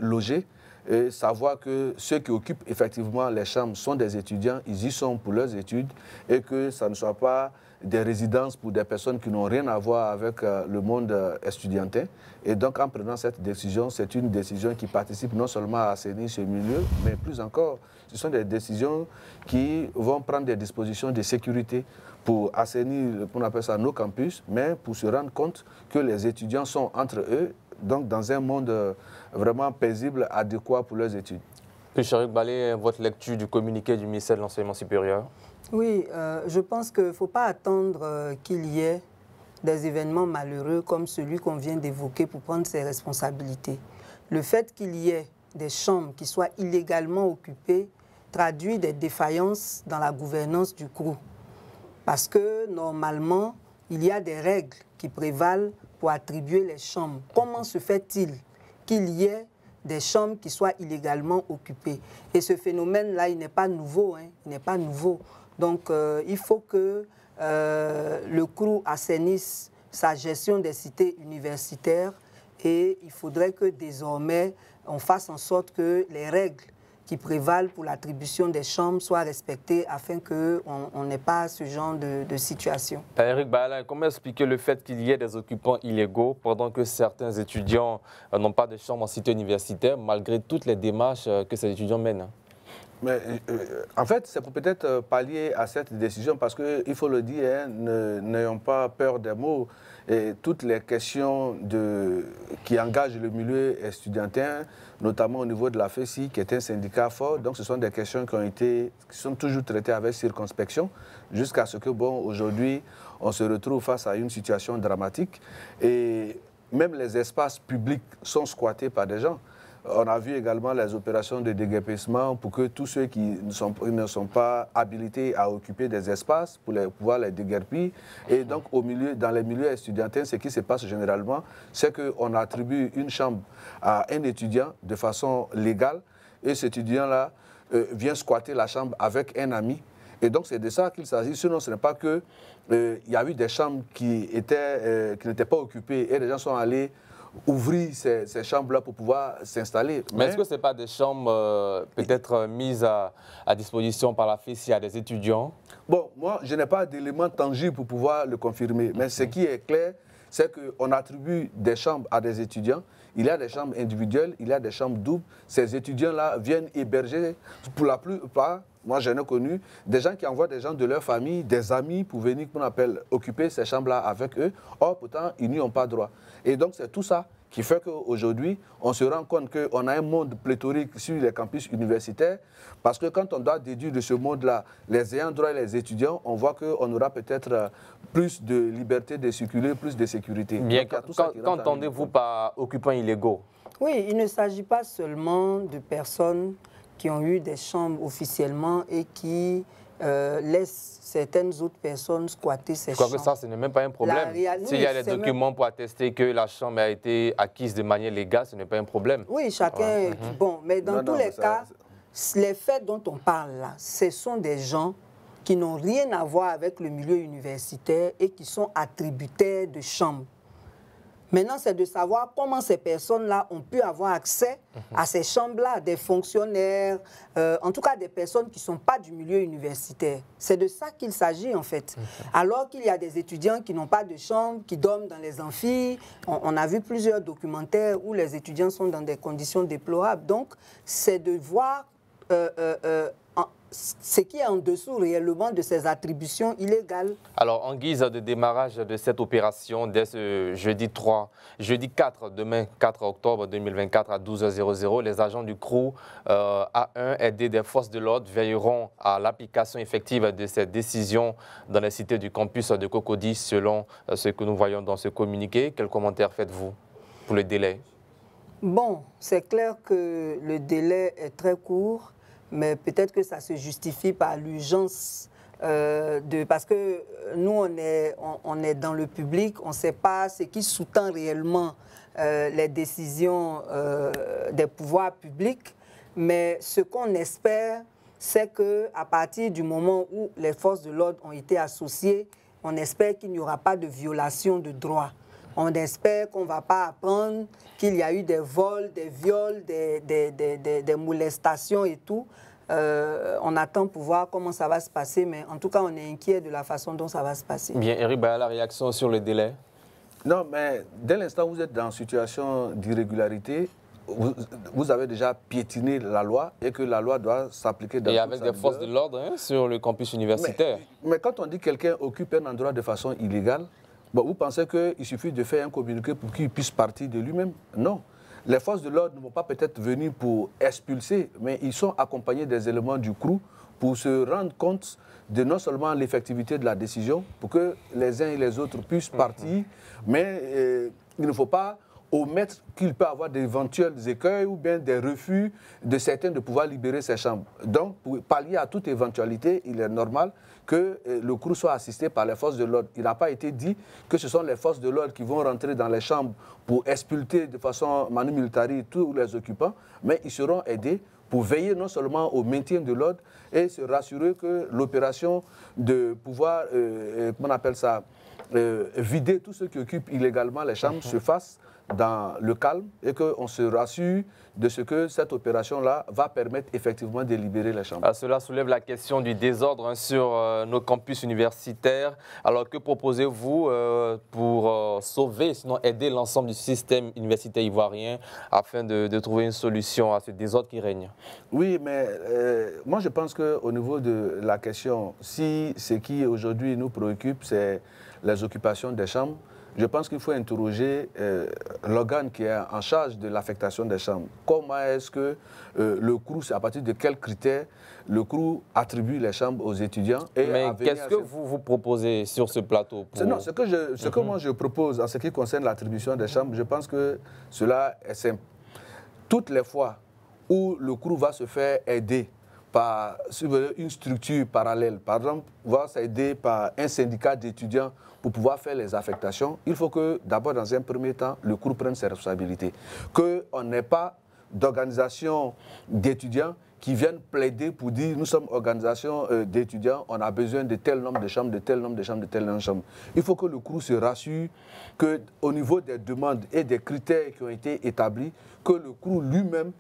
logés et savoir que ceux qui occupent effectivement les chambres sont des étudiants, ils y sont pour leurs études et que ça ne soit pas des résidences pour des personnes qui n'ont rien à voir avec le monde estudiantin. Et donc, en prenant cette décision, c'est une décision qui participe non seulement à assainir ce milieu, mais plus encore, ce sont des décisions qui vont prendre des dispositions de sécurité pour assainir, on appelle ça nos campus, mais pour se rendre compte que les étudiants sont entre eux, donc dans un monde vraiment paisible, adéquat pour leurs études. Pucherik Balé, votre lecture du communiqué du ministère de l'Enseignement supérieur? Oui, je pense qu'il ne faut pas attendre qu'il y ait des événements malheureux comme celui qu'on vient d'évoquer pour prendre ses responsabilités. Le fait qu'il y ait des chambres qui soient illégalement occupées traduit des défaillances dans la gouvernance du CROU. Parce que normalement, il y a des règles qui prévalent pour attribuer les chambres. Comment se fait-il qu'il y ait des chambres qui soient illégalement occupées? Et ce phénomène-là, il n'est pas nouveau. Hein, il n'est pas nouveau. Donc, il faut que le CROU assainisse sa gestion des cités universitaires et il faudrait que désormais, on fasse en sorte que les règles qui prévalent pour l'attribution des chambres soient respectées afin qu'on n'ait pas ce genre de situation. Eric Baala, comment expliquer le fait qu'il y ait des occupants illégaux pendant que certains étudiants n'ont pas de chambre en cité universitaire malgré toutes les démarches que ces étudiants mènent? Mais, en fait, c'est pour peut-être pallier à cette décision parce qu'il faut le dire, hein, n'ayons pas peur des mots. Et toutes les questions qui engagent le milieu estudiantin, notamment au niveau de la FESI, qui est un syndicat fort, donc ce sont des questions qui sont toujours traitées avec circonspection, jusqu'à ce que, bon, aujourd'hui, on se retrouve face à une situation dramatique. Et même les espaces publics sont squattés par des gens. On a vu également les opérations de déguerpissement pour que tous ceux qui ne sont pas habilités à occuper des espaces pour pouvoir les déguerpir. Et donc, dans les milieux estudiantins, ce qui se passe généralement, c'est qu'on attribue une chambre à un étudiant de façon légale et cet étudiant-là vient squatter la chambre avec un ami. Et donc, c'est de ça qu'il s'agit. Sinon, ce n'est pas que il y a eu des chambres qui n'étaient pas occupées et les gens sont allés ouvrir ces chambres-là pour pouvoir s'installer. Mais est-ce que ce n'est pas des chambres peut-être mises à disposition par la FESI à des étudiants? Bon, moi, je n'ai pas d'éléments tangibles pour pouvoir le confirmer. Mais ce qui est clair, c'est qu'on attribue des chambres à des étudiants. Il y a des chambres individuelles, il y a des chambres doubles. Ces étudiants-là viennent héberger, pour la plupart, moi j'en ai connu, des gens qui envoient des gens de leur famille, des amis pour venir, qu'on appelle, occuper ces chambres-là avec eux. Or, pourtant, ils n'y ont pas droit. Et donc, c'est tout ça qui fait qu'aujourd'hui, on se rend compte qu'on a un monde pléthorique sur les campus universitaires, parce que quand on doit déduire de ce monde-là les ayants droit et les étudiants, on voit qu'on aura peut-être plus de liberté de circuler, plus de sécurité. Bien, qu'entendez-vous par occupants illégaux? Oui, il ne s'agit pas seulement de personnes qui ont eu des chambres officiellement et qui laissent certaines autres personnes squatter ces chambres. Je crois que ça, ce n'est même pas un problème. S'il y a des documents pour attester que la chambre a été acquise de manière légale, ce n'est pas un problème. Oui, chacun... Bon, mais dans tous les cas, les faits dont on parle là, ce sont des gens qui n'ont rien à voir avec le milieu universitaire et qui sont attributaires de chambres. Maintenant, c'est de savoir comment ces personnes-là ont pu avoir accès à ces chambres-là, des fonctionnaires, en tout cas des personnes qui ne sont pas du milieu universitaire. C'est de ça qu'il s'agit en fait. Alors qu'il y a des étudiants qui n'ont pas de chambre, qui dorment dans les amphis. On a vu plusieurs documentaires où les étudiants sont dans des conditions déplorables. Donc, c'est de voir ce qui est en dessous réellement de ces attributions illégales. Alors, en guise de démarrage de cette opération, dès ce jeudi 4, demain 4 octobre 2024 à 12h00, les agents du CROU A1 aidés des forces de l'ordre veilleront à l'application effective de cette décision dans les cités du campus de Cocody, selon ce que nous voyons dans ce communiqué. Quel commentaire faites-vous pour le délai? Bon, c'est clair que le délai est très court. Mais peut-être que ça se justifie par l'urgence parce que nous, on est dans le public, on ne sait pas ce qui sous-tend réellement les décisions des pouvoirs publics. Mais ce qu'on espère, c'est qu'à partir du moment où les forces de l'ordre ont été associées, on espère qu'il n'y aura pas de violation de droits. On espère qu'on ne va pas apprendre qu'il y a eu des vols, des viols, des molestations et tout. On attend pour voir comment ça va se passer, mais en tout cas, on est inquiet de la façon dont ça va se passer. Bien, Eric Baala, la réaction sur le délai? Non, mais dès l'instant où vous êtes dans une situation d'irrégularité, vous avez déjà piétiné la loi et que la loi doit s'appliquer dans toute sa vigueur. Et avec des forces de l'ordre sur le campus universitaire. Mais quand on dit que quelqu'un occupe un endroit de façon illégale, bon, vous pensez qu'il suffit de faire un communiqué pour qu'il puisse partir de lui-même? Non. Les forces de l'ordre ne vont pas peut-être venir pour expulser, mais ils sont accompagnés des éléments du CROU pour se rendre compte de non seulement l'effectivité de la décision, pour que les uns et les autres puissent partir, mais il ne faut pas au maître qu'il peut avoir d'éventuels écueils ou bien des refus de certains de pouvoir libérer ces chambres. Donc, pour pallier à toute éventualité, il est normal que le crew soit assisté par les forces de l'ordre. Il n'a pas été dit que ce sont les forces de l'ordre qui vont rentrer dans les chambres pour expulser de façon manu militari tous les occupants, mais ils seront aidés pour veiller non seulement au maintien de l'ordre et se rassurer que l'opération de pouvoir, comment on appelle ça, vider tous ceux qui occupent illégalement les chambres se fasse dans le calme et qu'on se rassure de ce que cette opération-là va permettre effectivement de libérer les chambres. Cela soulève la question du désordre sur nos campus universitaires. Alors que proposez-vous pour sauver, sinon aider l'ensemble du système universitaire ivoirien afin de trouver une solution à ce désordre qui règne? Oui, mais moi je pense qu'au niveau de la question, si ce qui aujourd'hui nous préoccupe, c'est les occupations des chambres, je pense qu'il faut interroger l'organe qui est en charge de l'affectation des chambres. Comment est-ce que le CROU, à partir de quels critères le CROU attribue les chambres aux étudiants? Mais qu'est-ce que vous proposez sur ce plateau Non, ce que moi je propose en ce qui concerne l'attribution des chambres, je pense que cela est simple. Toutes les fois où le CROU va se faire aider par une structure parallèle, par exemple, va s'aider par un syndicat d'étudiants pour pouvoir faire les affectations, il faut que d'abord, dans un premier temps, le CROU prenne ses responsabilités. Qu'on n'ait pas d'organisation d'étudiants qui viennent plaider pour dire nous sommes organisation d'étudiants, on a besoin de tel nombre de chambres, de tel nombre de chambres, de tel nombre de chambres. Il faut que le CROU se rassure qu'au niveau des demandes et des critères qui ont été établis, que le CROU lui-même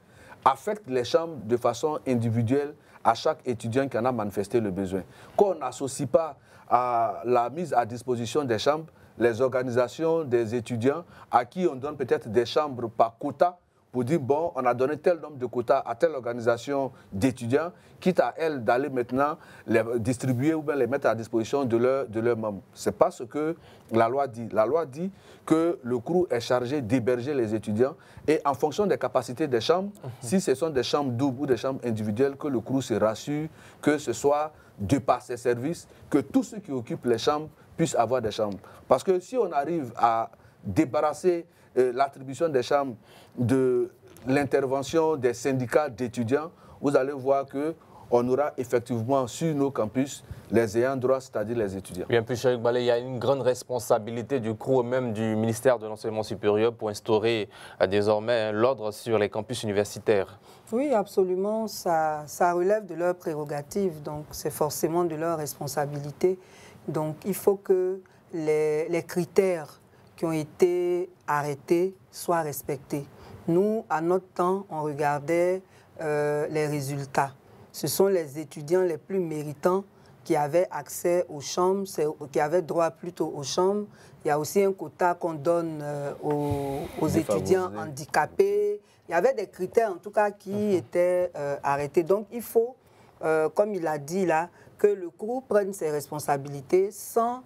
affecte les chambres de façon individuelle à chaque étudiant qui en a manifesté le besoin. Qu'on n'associe pas à la mise à disposition des chambres les organisations des étudiants à qui on donne peut-être des chambres par quota pour dire, bon, on a donné tel nombre de quotas à telle organisation d'étudiants, quitte à elle d'aller maintenant les distribuer ou bien les mettre à disposition de leurs membres. Ce n'est pas ce que la loi dit. La loi dit que le CROU est chargé d'héberger les étudiants et en fonction des capacités des chambres, si ce sont des chambres doubles ou des chambres individuelles, que le CROU se rassure que ce soit de par ses services, que tous ceux qui occupent les chambres puissent avoir des chambres. Parce que si on arrive à débarrasser l'attribution des chambres de l'intervention des syndicats d'étudiants, vous allez voir qu'on aura effectivement sur nos campus les ayants droit, c'est-à-dire les étudiants. Bien plus, Cheikh Balé, il y a une grande responsabilité du CROU et même du ministère de l'Enseignement supérieur pour instaurer désormais l'ordre sur les campus universitaires. Oui, absolument. Ça relève de leurs prérogatives, donc c'est forcément de leur responsabilité. Donc il faut que les critères qui ont été arrêtés soient respectés. Nous, à notre temps, on regardait les résultats. Ce sont les étudiants les plus méritants qui avaient accès aux chambres, qui avaient droit plutôt aux chambres. Il y a aussi un quota qu'on donne aux étudiants handicapés. Il y avait des critères, en tout cas, qui étaient arrêtés. Donc, il faut, comme il l'a dit là, que le CROU prenne ses responsabilités sans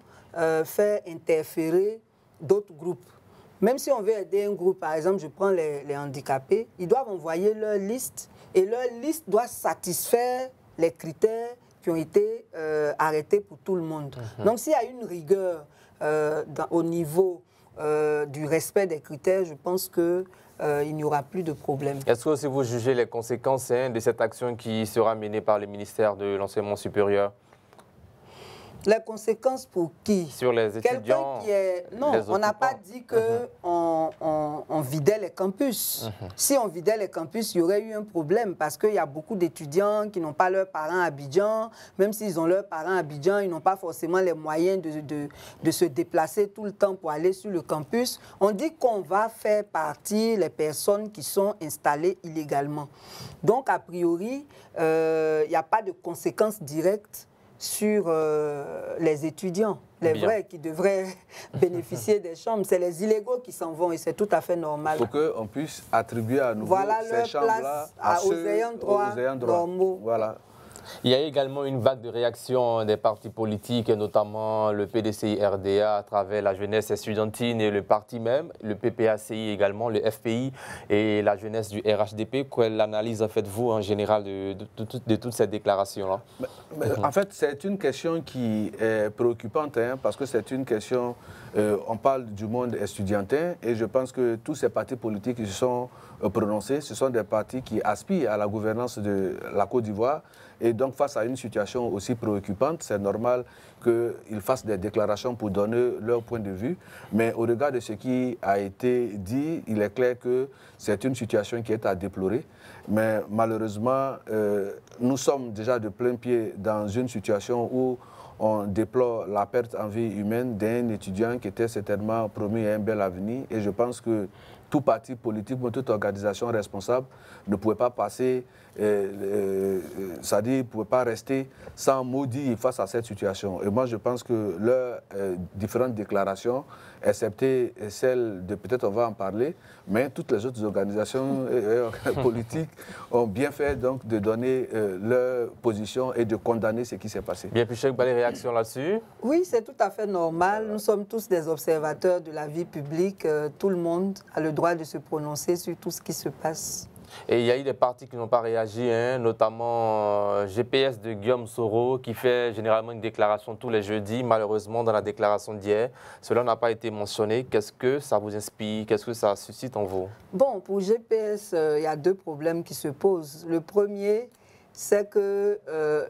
faire interférer d'autres groupes. Même si on veut aider un groupe, par exemple, je prends les handicapés, ils doivent envoyer leur liste et leur liste doit satisfaire les critères qui ont été arrêtés pour tout le monde. Donc, s'il y a une rigueur au niveau du respect des critères, je pense qu'il n'y aura plus de problème. Est-ce que vous jugez les conséquences de cette action qui sera menée par le ministère de l'Enseignement supérieur? Les conséquences pour qui? Sur les étudiants. Non, on n'a pas dit qu'on on vidait les campus. Si on vidait les campus, il y aurait eu un problème parce qu'il y a beaucoup d'étudiants qui n'ont pas leurs parents à Abidjan. Même s'ils ont leurs parents à Abidjan, ils n'ont pas forcément les moyens de se déplacer tout le temps pour aller sur le campus. On dit qu'on va faire partir les personnes qui sont installées illégalement. Donc, a priori, il n'y a pas de conséquences directes sur les étudiants, les vrais qui devraient bénéficier des chambres. C'est les illégaux qui s'en vont et c'est tout à fait normal. Il faut qu'on puisse attribuer à nouveau ces chambres-là aux ayants droit normaux. Voilà. Il y a également une vague de réaction des partis politiques, notamment le PDCI-RDA à travers la jeunesse estudiantine et le parti même, le PPACI également, le FPI et la jeunesse du RHDP. Quelle analyse faites-vous en général de toutes ces déclarations-là? En fait, c'est une question qui est préoccupante parce que c'est une question, on parle du monde estudiantin et je pense que tous ces partis politiques qui se sont prononcés, ce sont des partis qui aspirent à la gouvernance de la Côte d'Ivoire. Et donc, face à une situation aussi préoccupante, c'est normal qu'ils fassent des déclarations pour donner leur point de vue. Mais au regard de ce qui a été dit, il est clair que c'est une situation qui est à déplorer. Mais malheureusement, nous sommes déjà de plein pied dans une situation où on déplore la perte en vie humaine d'un étudiant qui était certainement promis à un bel avenir. Et je pense que tout parti politique ou toute organisation responsable ne pouvait pas passer, c'est-à-dire ne pouvait pas rester sans mot dit face à cette situation. Et moi, je pense que leurs différentes déclarations, excepté celle de, peut-être on va en parler, mais toutes les autres organisations politiques ont bien fait donc de donner leur position et de condamner ce qui s'est passé. Bien, puis Cheikh Balé, réaction là-dessus? Oui, c'est tout à fait normal. Nous sommes tous des observateurs de la vie publique. Tout le monde a le droit de se prononcer sur tout ce qui se passe. Et il y a eu des partis qui n'ont pas réagi, notamment GPS de Guillaume Soro, qui fait généralement une déclaration tous les jeudis. Malheureusement, dans la déclaration d'hier, cela n'a pas été mentionné. Qu'est-ce que ça vous inspire? Qu'est-ce que ça suscite en vous? Bon, pour GPS, il y a deux problèmes qui se posent. Le premier, c'est que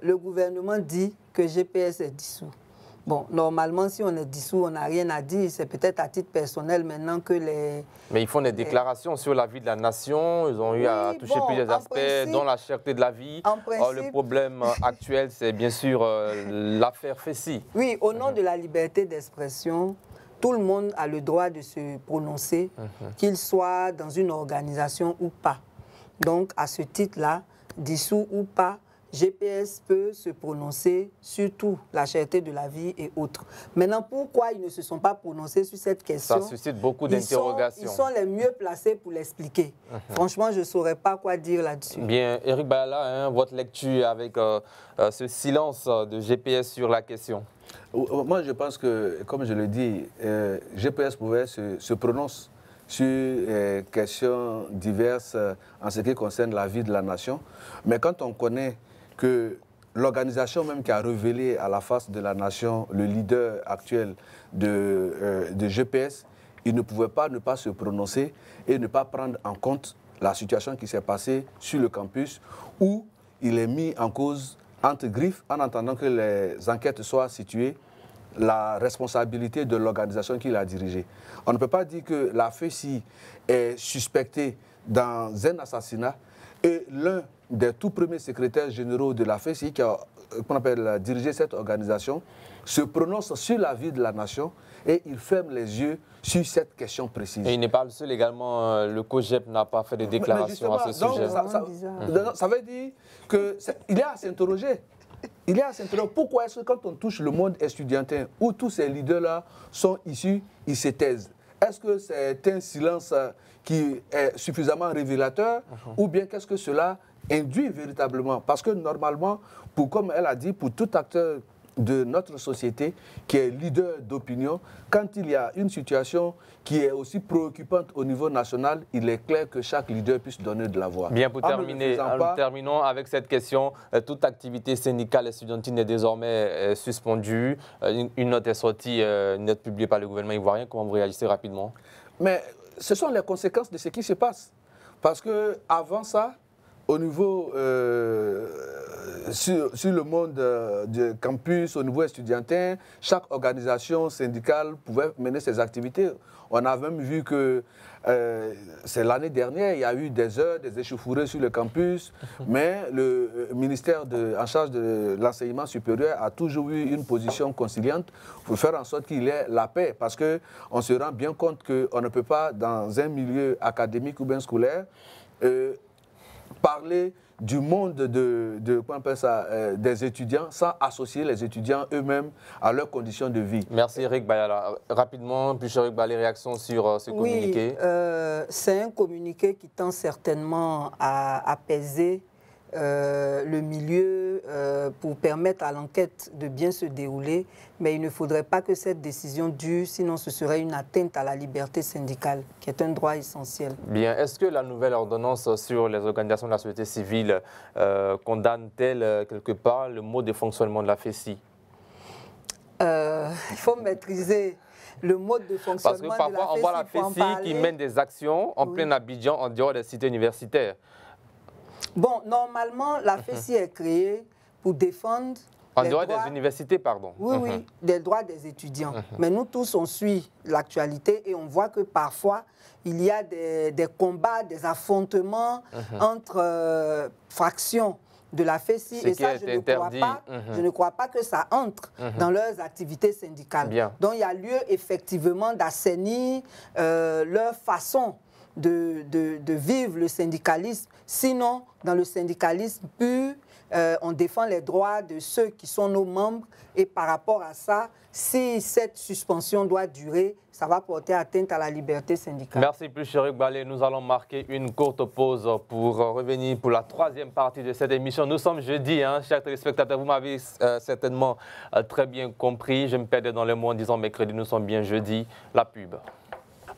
le gouvernement dit que GPS est dissous. Bon, normalement, si on est dissous, on n'a rien à dire. C'est peut-être à titre personnel maintenant que les... Mais ils font des déclarations sur la vie de la nation. Ils ont eu à toucher plusieurs aspects, dont la cherté de la vie. Le problème actuel, c'est bien sûr l'affaire Fessi. Oui, au nom de la liberté d'expression, tout le monde a le droit de se prononcer, qu'il soit dans une organisation ou pas. Donc, à ce titre-là, dissous ou pas, GPS peut se prononcer sur tout, la cherté de la vie et autres. Maintenant, pourquoi ils ne se sont pas prononcés sur cette question? Ça suscite beaucoup d'interrogations. Ils sont les mieux placés pour l'expliquer. Franchement, je ne saurais pas quoi dire là-dessus. Bien, Eric Bayala, votre lecture avec ce silence de GPS sur la question? Moi, je pense que, comme je le dis, GPS pouvait se prononcer sur questions diverses en ce qui concerne la vie de la nation. Mais quand on connaît que l'organisation même qui a révélé à la face de la nation le leader actuel de GPS, il ne pouvait pas ne pas se prononcer et ne pas prendre en compte la situation qui s'est passée sur le campus où il est mis en cause entre griffes en attendant que les enquêtes soient situées la responsabilité de l'organisation qu'il a dirigée. On ne peut pas dire que la FESI est suspectée dans un assassinat et l'un des tout premiers secrétaires généraux de la FESI, qui a dirigé cette organisation, se prononce sur la vie de la nation et il ferme les yeux sur cette question précise. Et il n'est pas le seul également, le COGEP n'a pas fait de déclaration à ce sujet. Ça veut dire qu'il est à s'interroger. Il est à s'interroger. Pourquoi est-ce que quand on touche le monde estudiantin, où tous ces leaders-là sont issus, ils se taisent? Est-ce que c'est un silence qui est suffisamment révélateur ou bien qu'est-ce que cela induit véritablement? Parce que normalement, comme elle a dit, pour tout acteur de notre société qui est leader d'opinion, quand il y a une situation qui est aussi préoccupante au niveau national, il est clair que chaque leader puisse donner de la voix. Bien, pour terminer, terminons avec cette question. Toute activité syndicale et estudiantine est désormais suspendue. Une note est sortie, une note publiée par le gouvernement ivoirien. Comment vous réagissez rapidement? Mais ce sont les conséquences de ce qui se passe. Parce qu'avant ça, au niveau, sur le monde du campus, au niveau estudiantin, chaque organisation syndicale pouvait mener ses activités. On a même vu que c'est l'année dernière, il y a eu des heures, des échauffourées sur le campus, mais le ministère en charge de l'enseignement supérieur a toujours eu une position conciliante pour faire en sorte qu'il y ait la paix, parce qu'on se rend bien compte qu'on ne peut pas, dans un milieu académique ou bien scolaire, parler du monde des étudiants sans associer les étudiants eux-mêmes à leurs conditions de vie. Merci Eric Bayala. Rapidement, puis Eric Bayala, les réactions sur ce communiqué. C'est un communiqué qui tend certainement à apaiser le milieu pour permettre à l'enquête de bien se dérouler, mais il ne faudrait pas que cette décision dure, sinon ce serait une atteinte à la liberté syndicale, qui est un droit essentiel. Bien, est-ce que la nouvelle ordonnance sur les organisations de la société civile condamne-t-elle quelque part le mode de fonctionnement de la FESI? Il faut maîtriser le mode de fonctionnement de la FESI. Parce que parfois, on voit la FESI qui mène des actions en plein Abidjan, en dehors des cités universitaires. Bon, normalement, la FESI est créée pour défendre... En dehors des universités, pardon. Oui, oui, des droits des étudiants. Mais nous tous, on suit l'actualité et on voit que parfois, il y a des combats, des affrontements entre fractions de la FESI. Et ça, je ne crois pas que ça entre dans leurs activités syndicales. Bien. Donc, il y a lieu effectivement d'assainir leur façon de vivre le syndicalisme. Sinon, dans le syndicalisme pur, on défend les droits de ceux qui sont nos membres et par rapport à ça, si cette suspension doit durer, ça va porter atteinte à la liberté syndicale. Merci plus, Chéric Balé. Nous allons marquer une courte pause pour revenir pour la troisième partie de cette émission. Nous sommes jeudi, hein, chers téléspectateurs. Vous m'avez certainement très bien compris. Je me perdais dans le mot en disant mercredi, nous sommes bien jeudi. La pub.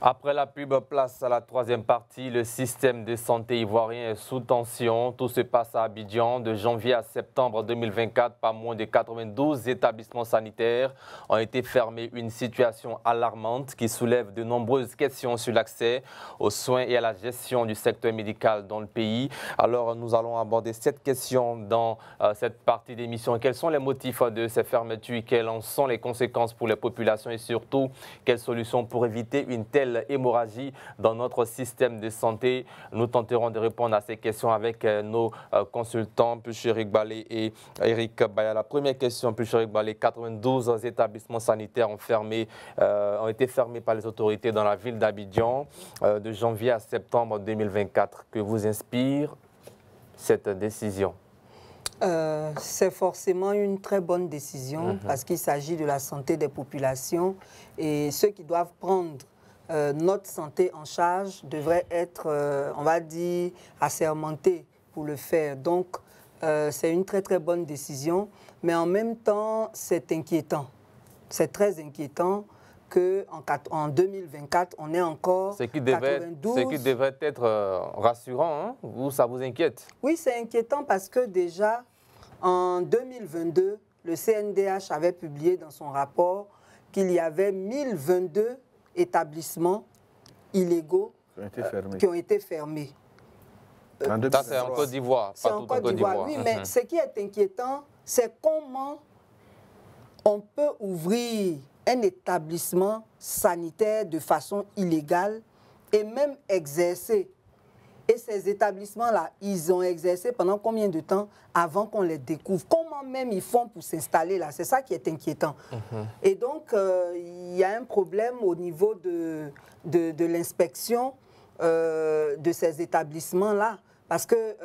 Après la pub, place à la troisième partie. Le système de santé ivoirien est sous tension. Tout se passe à Abidjan. De janvier à septembre 2024, pas moins de 92 établissements sanitaires ont été fermés. Une situation alarmante qui soulève de nombreuses questions sur l'accès aux soins et à la gestion du secteur médical dans le pays. Alors, nous allons aborder cette question dans cette partie d'émission. Quels sont les motifs de ces fermetures? Quelles en sont les conséquences pour les populations? Et surtout, quelles solutions pour éviter une telle hémorragie dans notre système de santé? Nous tenterons de répondre à ces questions avec nos consultants, Chéric Balé et Eric Baya. La première question, Chéric Balé, 92 établissements sanitaires ont été fermés par les autorités dans la ville d'Abidjan de janvier à septembre 2024. Que vous inspire cette décision? C'est forcément une très bonne décision parce qu'il s'agit de la santé des populations et ceux qui doivent prendre notre santé en charge devrait être, on va dire, assermenté pour le faire. Donc, c'est une très, très bonne décision. Mais en même temps, c'est inquiétant. C'est très inquiétant qu'en 2024, on ait encore 92... Ce qui devrait être rassurant, hein? Ça vous inquiète? Oui, c'est inquiétant parce que déjà, en 2022, le CNDH avait publié dans son rapport qu'il y avait 1022 établissements illégaux qui ont été fermés. Ça, c'est en Côte d'Ivoire. C'est en Côte d'Ivoire, oui, mais ce qui est inquiétant, c'est comment on peut ouvrir un établissement sanitaire de façon illégale et même exercer. Et ces établissements-là, ils ont exercé pendant combien de temps avant qu'on les découvre? Comment même ils font pour s'installer là? C'est ça qui est inquiétant. Et donc, il y a un problème au niveau de l'inspection de ces établissements-là. Parce que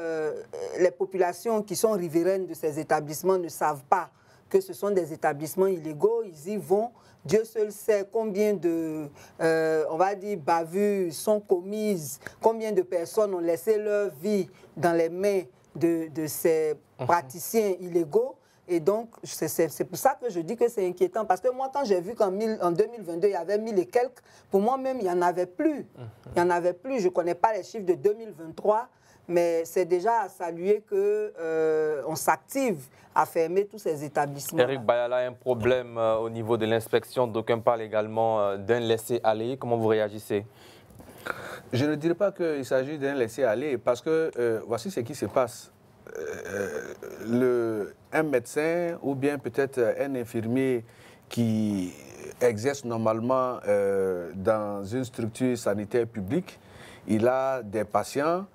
les populations qui sont riveraines de ces établissements ne savent pas que ce sont des établissements illégaux. Ils y vont. Dieu seul sait combien de, on va dire, bavures sont commises, combien de personnes ont laissé leur vie dans les mains de ces praticiens illégaux. Et donc, c'est pour ça que je dis que c'est inquiétant. Parce que moi, quand j'ai vu qu'en 2022, il y avait 1000 et quelques, pour moi-même, il n'y en avait plus. Il n'y en avait plus. Je ne connais pas les chiffres de 2023. Mais c'est déjà à saluer qu'on s'active à fermer tous ces établissements. Eric Bayala, un problème au niveau de l'inspection. D'aucuns parlent également d'un laisser-aller. Comment vous réagissez? Je ne dirais pas qu'il s'agit d'un laisser-aller parce que voici ce qui se passe. Un médecin ou bien peut-être un infirmier qui exerce normalement dans une structure sanitaire publique, il a des patients.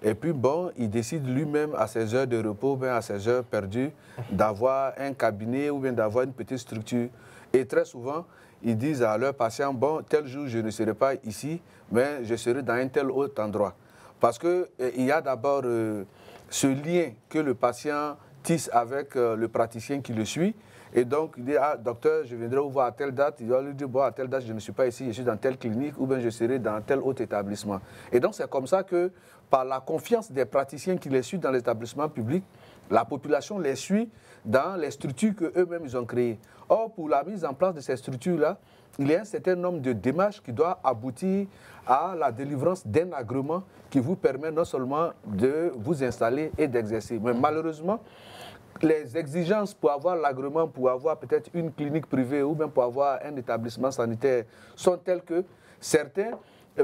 Et puis, bon, il décide lui-même à ses heures de repos, bien à ses heures perdues, d'avoir un cabinet ou bien d'avoir une petite structure. Et très souvent, ils disent à leurs patients, bon, tel jour, je ne serai pas ici, mais je serai dans un tel autre endroit. Parce qu'il y a d'abord ce lien que le patient tisse avec le praticien qui le suit. Et donc, il dit, ah, docteur, je viendrai vous voir à telle date. Il va lui dire, bon, à telle date, je ne suis pas ici, je suis dans telle clinique, ou bien je serai dans tel autre établissement. Et donc, c'est comme ça que, par la confiance des praticiens qui les suivent dans l'établissement public, la population les suit dans les structures qu'eux-mêmes ils ont créées. Or, pour la mise en place de ces structures-là, il y a un certain nombre de démarches qui doivent aboutir à la délivrance d'un agrément qui vous permet non seulement de vous installer et d'exercer. Mais malheureusement, les exigences pour avoir l'agrément, pour avoir peut-être une clinique privée ou même pour avoir un établissement sanitaire sont telles que certains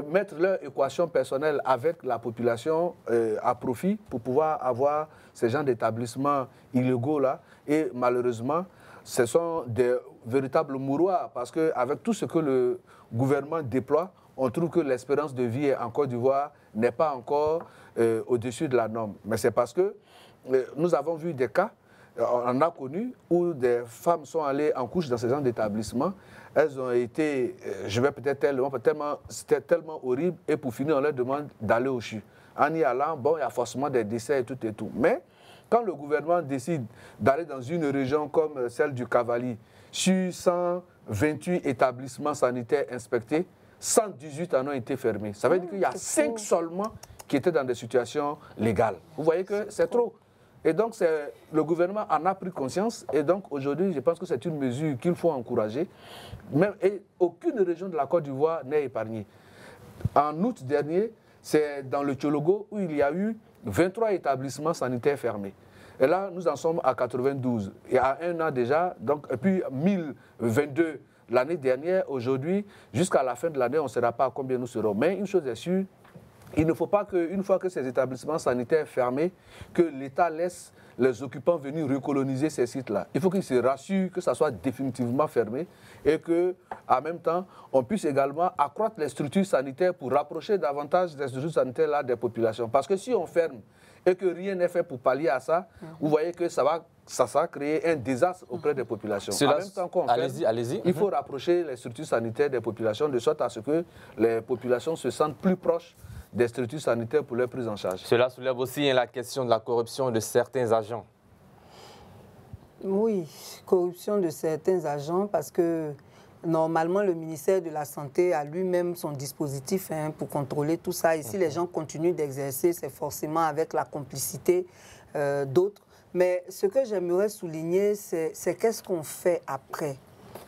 mettent leur équation personnelle avec la population à profit pour pouvoir avoir ces genres d'établissements illégaux-là. Et malheureusement, ce sont des véritables mouroirs parce qu'avec tout ce que le gouvernement déploie, on trouve que l'espérance de vie en Côte d'Ivoire n'est pas encore au-dessus de la norme. Mais c'est parce que nous avons vu des cas, on en a connu, où des femmes sont allées en couche dans ces genres d'établissements. Elles ont été, je vais peut-être c'était tellement horrible, et pour finir, on leur demande d'aller au CHU. En y allant, bon, il y a forcément des décès et tout et tout. Mais quand le gouvernement décide d'aller dans une région comme celle du Cavali, sur 128 établissements sanitaires inspectés, 118 en ont été fermés. Ça veut dire qu'il y a 5 seulement qui étaient dans des situations légales. Vous voyez que c'est trop. Et donc, le gouvernement en a pris conscience. Et donc, aujourd'hui, je pense que c'est une mesure qu'il faut encourager. Et aucune région de la Côte d'Ivoire n'est épargnée. En août dernier, c'est dans le Tchologo où il y a eu 23 établissements sanitaires fermés. Et là, nous en sommes à 92. Et à un an déjà, donc, et puis 1022 l'année dernière, aujourd'hui, jusqu'à la fin de l'année, on ne saura pas à combien nous serons. Mais une chose est sûre, il ne faut pas qu'une fois que ces établissements sanitaires fermés, que l'État laisse les occupants venir recoloniser ces sites-là. Il faut qu'ils se rassurent que ça soit définitivement fermé et qu'en même temps, on puisse également accroître les structures sanitaires pour rapprocher davantage les structures sanitaires-là des populations. Parce que si on ferme et que rien n'est fait pour pallier à ça, vous voyez que ça va créer un désastre auprès des populations. En même temps qu'on ferme, il faut rapprocher les structures sanitaires des populations de sorte à ce que les populations se sentent plus proches des structures sanitaires pour leur prise en charge. Cela soulève aussi la question de la corruption de certains agents. Oui, corruption de certains agents parce que normalement le ministère de la Santé a lui-même son dispositif pour contrôler tout ça. Et si les gens continuent d'exercer, c'est forcément avec la complicité d'autres. Mais ce que j'aimerais souligner, c'est qu'est-ce qu'on fait après,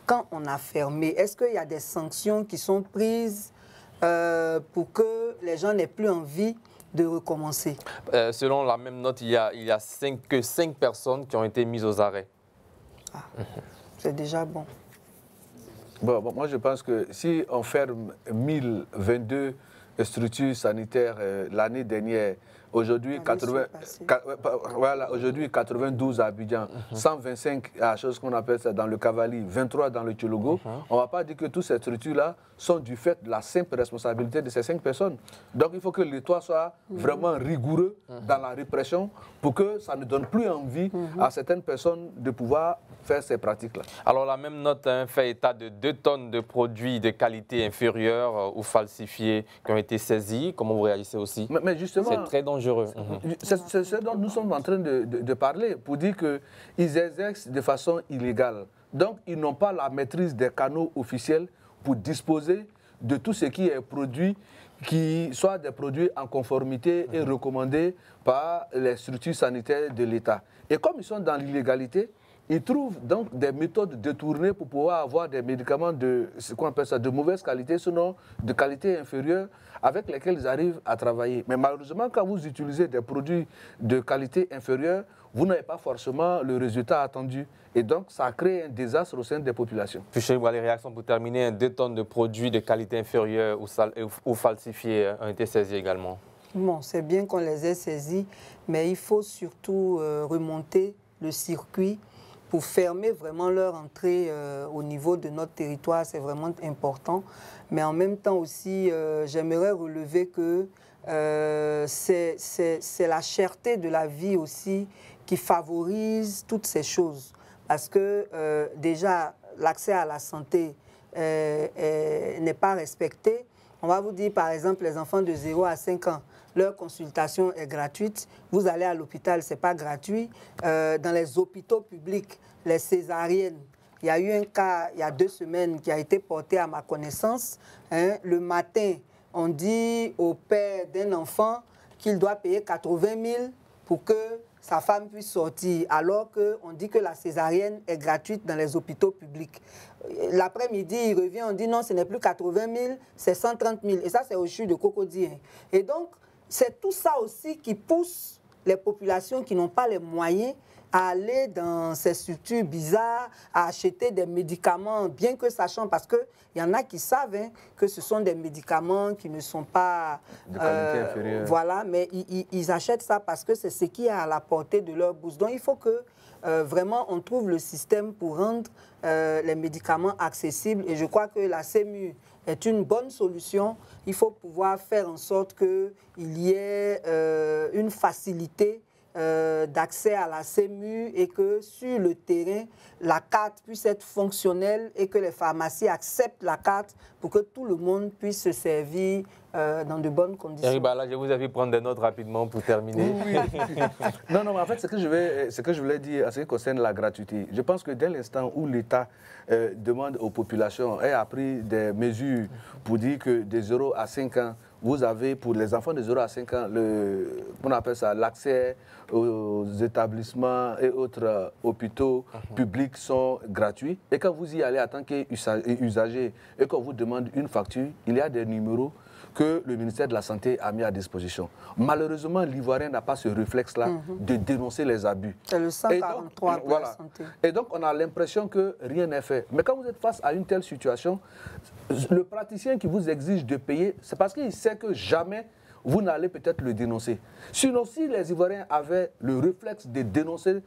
quand on a fermé. Est-ce qu'il y a des sanctions qui sont prises pour que les gens n'aient plus envie de recommencer? Selon la même note, il y a que 5 personnes qui ont été mises aux arrêts. Ah, c'est déjà bon. Bon, moi je pense que si on ferme 1022 structures sanitaires l'année dernière, aujourd'hui, aujourd'hui 92 à Abidjan, 125 à chose qu'on appelle ça dans le Cavali, 23 dans le Tchologo. On ne va pas dire que toutes ces structures-là sont du fait de la simple responsabilité de ces 5 personnes. Donc il faut que l'État soit vraiment rigoureux dans la répression pour que ça ne donne plus envie à certaines personnes de pouvoir faire ces pratiques-là. Alors la même note fait état de 2 tonnes de produits de qualité inférieure ou falsifiés qui ont été saisis. Comment vous réagissez aussi? Mais justement, c'est très dangereux. C'est ce dont nous sommes en train de parler pour dire qu'ils exercent de façon illégale. Donc ils n'ont pas la maîtrise des canaux officiels pour disposer de tout ce qui est produit, qui soit des produits en conformité et recommandés par les structures sanitaires de l'État. Et comme ils sont dans l'illégalité, ils trouvent donc des méthodes détournées pour pouvoir avoir des médicaments de, ce qu'on appelle ça, de mauvaise qualité, sinon de qualité inférieure, avec lesquels ils arrivent à travailler. Mais malheureusement, quand vous utilisez des produits de qualité inférieure, vous n'avez pas forcément le résultat attendu. Et donc, ça crée un désastre au sein des populations. Puis chez vous, les réactions pour terminer, 2 tonnes de produits de qualité inférieure ou falsifiés ont été saisis également. Bon, c'est bien qu'on les ait saisis, mais il faut surtout remonter le circuit pour fermer vraiment leur entrée au niveau de notre territoire. C'est vraiment important. Mais en même temps aussi, j'aimerais relever que c'est la cherté de la vie aussi qui favorise toutes ces choses. Parce que déjà, l'accès à la santé n'est pas respecté. On va vous dire, par exemple, les enfants de 0 à 5 ans, leur consultation est gratuite. Vous allez à l'hôpital, ce n'est pas gratuit. Dans les hôpitaux publics, les césariennes, il y a eu un cas il y a 2 semaines qui a été porté à ma connaissance. Hein. Le matin, on dit au père d'un enfant qu'il doit payer 80 000 pour que sa femme puisse sortir, alors qu'on dit que la césarienne est gratuite dans les hôpitaux publics. L'après-midi, il revient, on dit non, ce n'est plus 80 000, c'est 130 000. Et ça, c'est au CHU de Cocody. Et donc, c'est tout ça aussi qui pousse les populations qui n'ont pas les moyens à aller dans ces structures bizarres, à acheter des médicaments, bien que sachant, parce qu'il y en a qui savent que ce sont des médicaments qui ne sont pas... de qualité inférieure. Voilà, mais ils achètent ça parce que c'est ce qui est à la portée de leur bouche. Donc il faut que vraiment on trouve le système pour rendre les médicaments accessibles. Et je crois que la CEMU est une bonne solution. Il faut pouvoir faire en sorte qu'il y ait une facilité d'accès à la CEMU et que sur le terrain, la carte puisse être fonctionnelle et que les pharmacies acceptent la carte pour que tout le monde puisse se servir dans de bonnes conditions. Eric Bala, je vous ai vu prendre des notes rapidement pour terminer. Oui. Non, mais en fait, ce que je voulais dire en ce qui concerne la gratuité, je pense que dès l'instant où l'État demande aux populations et a pris des mesures pour dire que de 0 à 5 ans, vous avez pour les enfants de 0 à 5 ans, on appelle ça l'accès aux établissements et autres hôpitaux publics sont gratuits. Et quand vous y allez en tant qu'usager et qu'on vous demande une facture, il y a des numéros que le ministère de la Santé a mis à disposition. Malheureusement, l'Ivoirien n'a pas ce réflexe-là de dénoncer les abus. C'est le 143 pour la santé. Et donc, on a l'impression que rien n'est fait. Mais quand vous êtes face à une telle situation, le praticien qui vous exige de payer, c'est parce qu'il sait que jamais vous n'allez peut-être le dénoncer. Sinon, si les Ivoiriens avaient le réflexe de dénoncer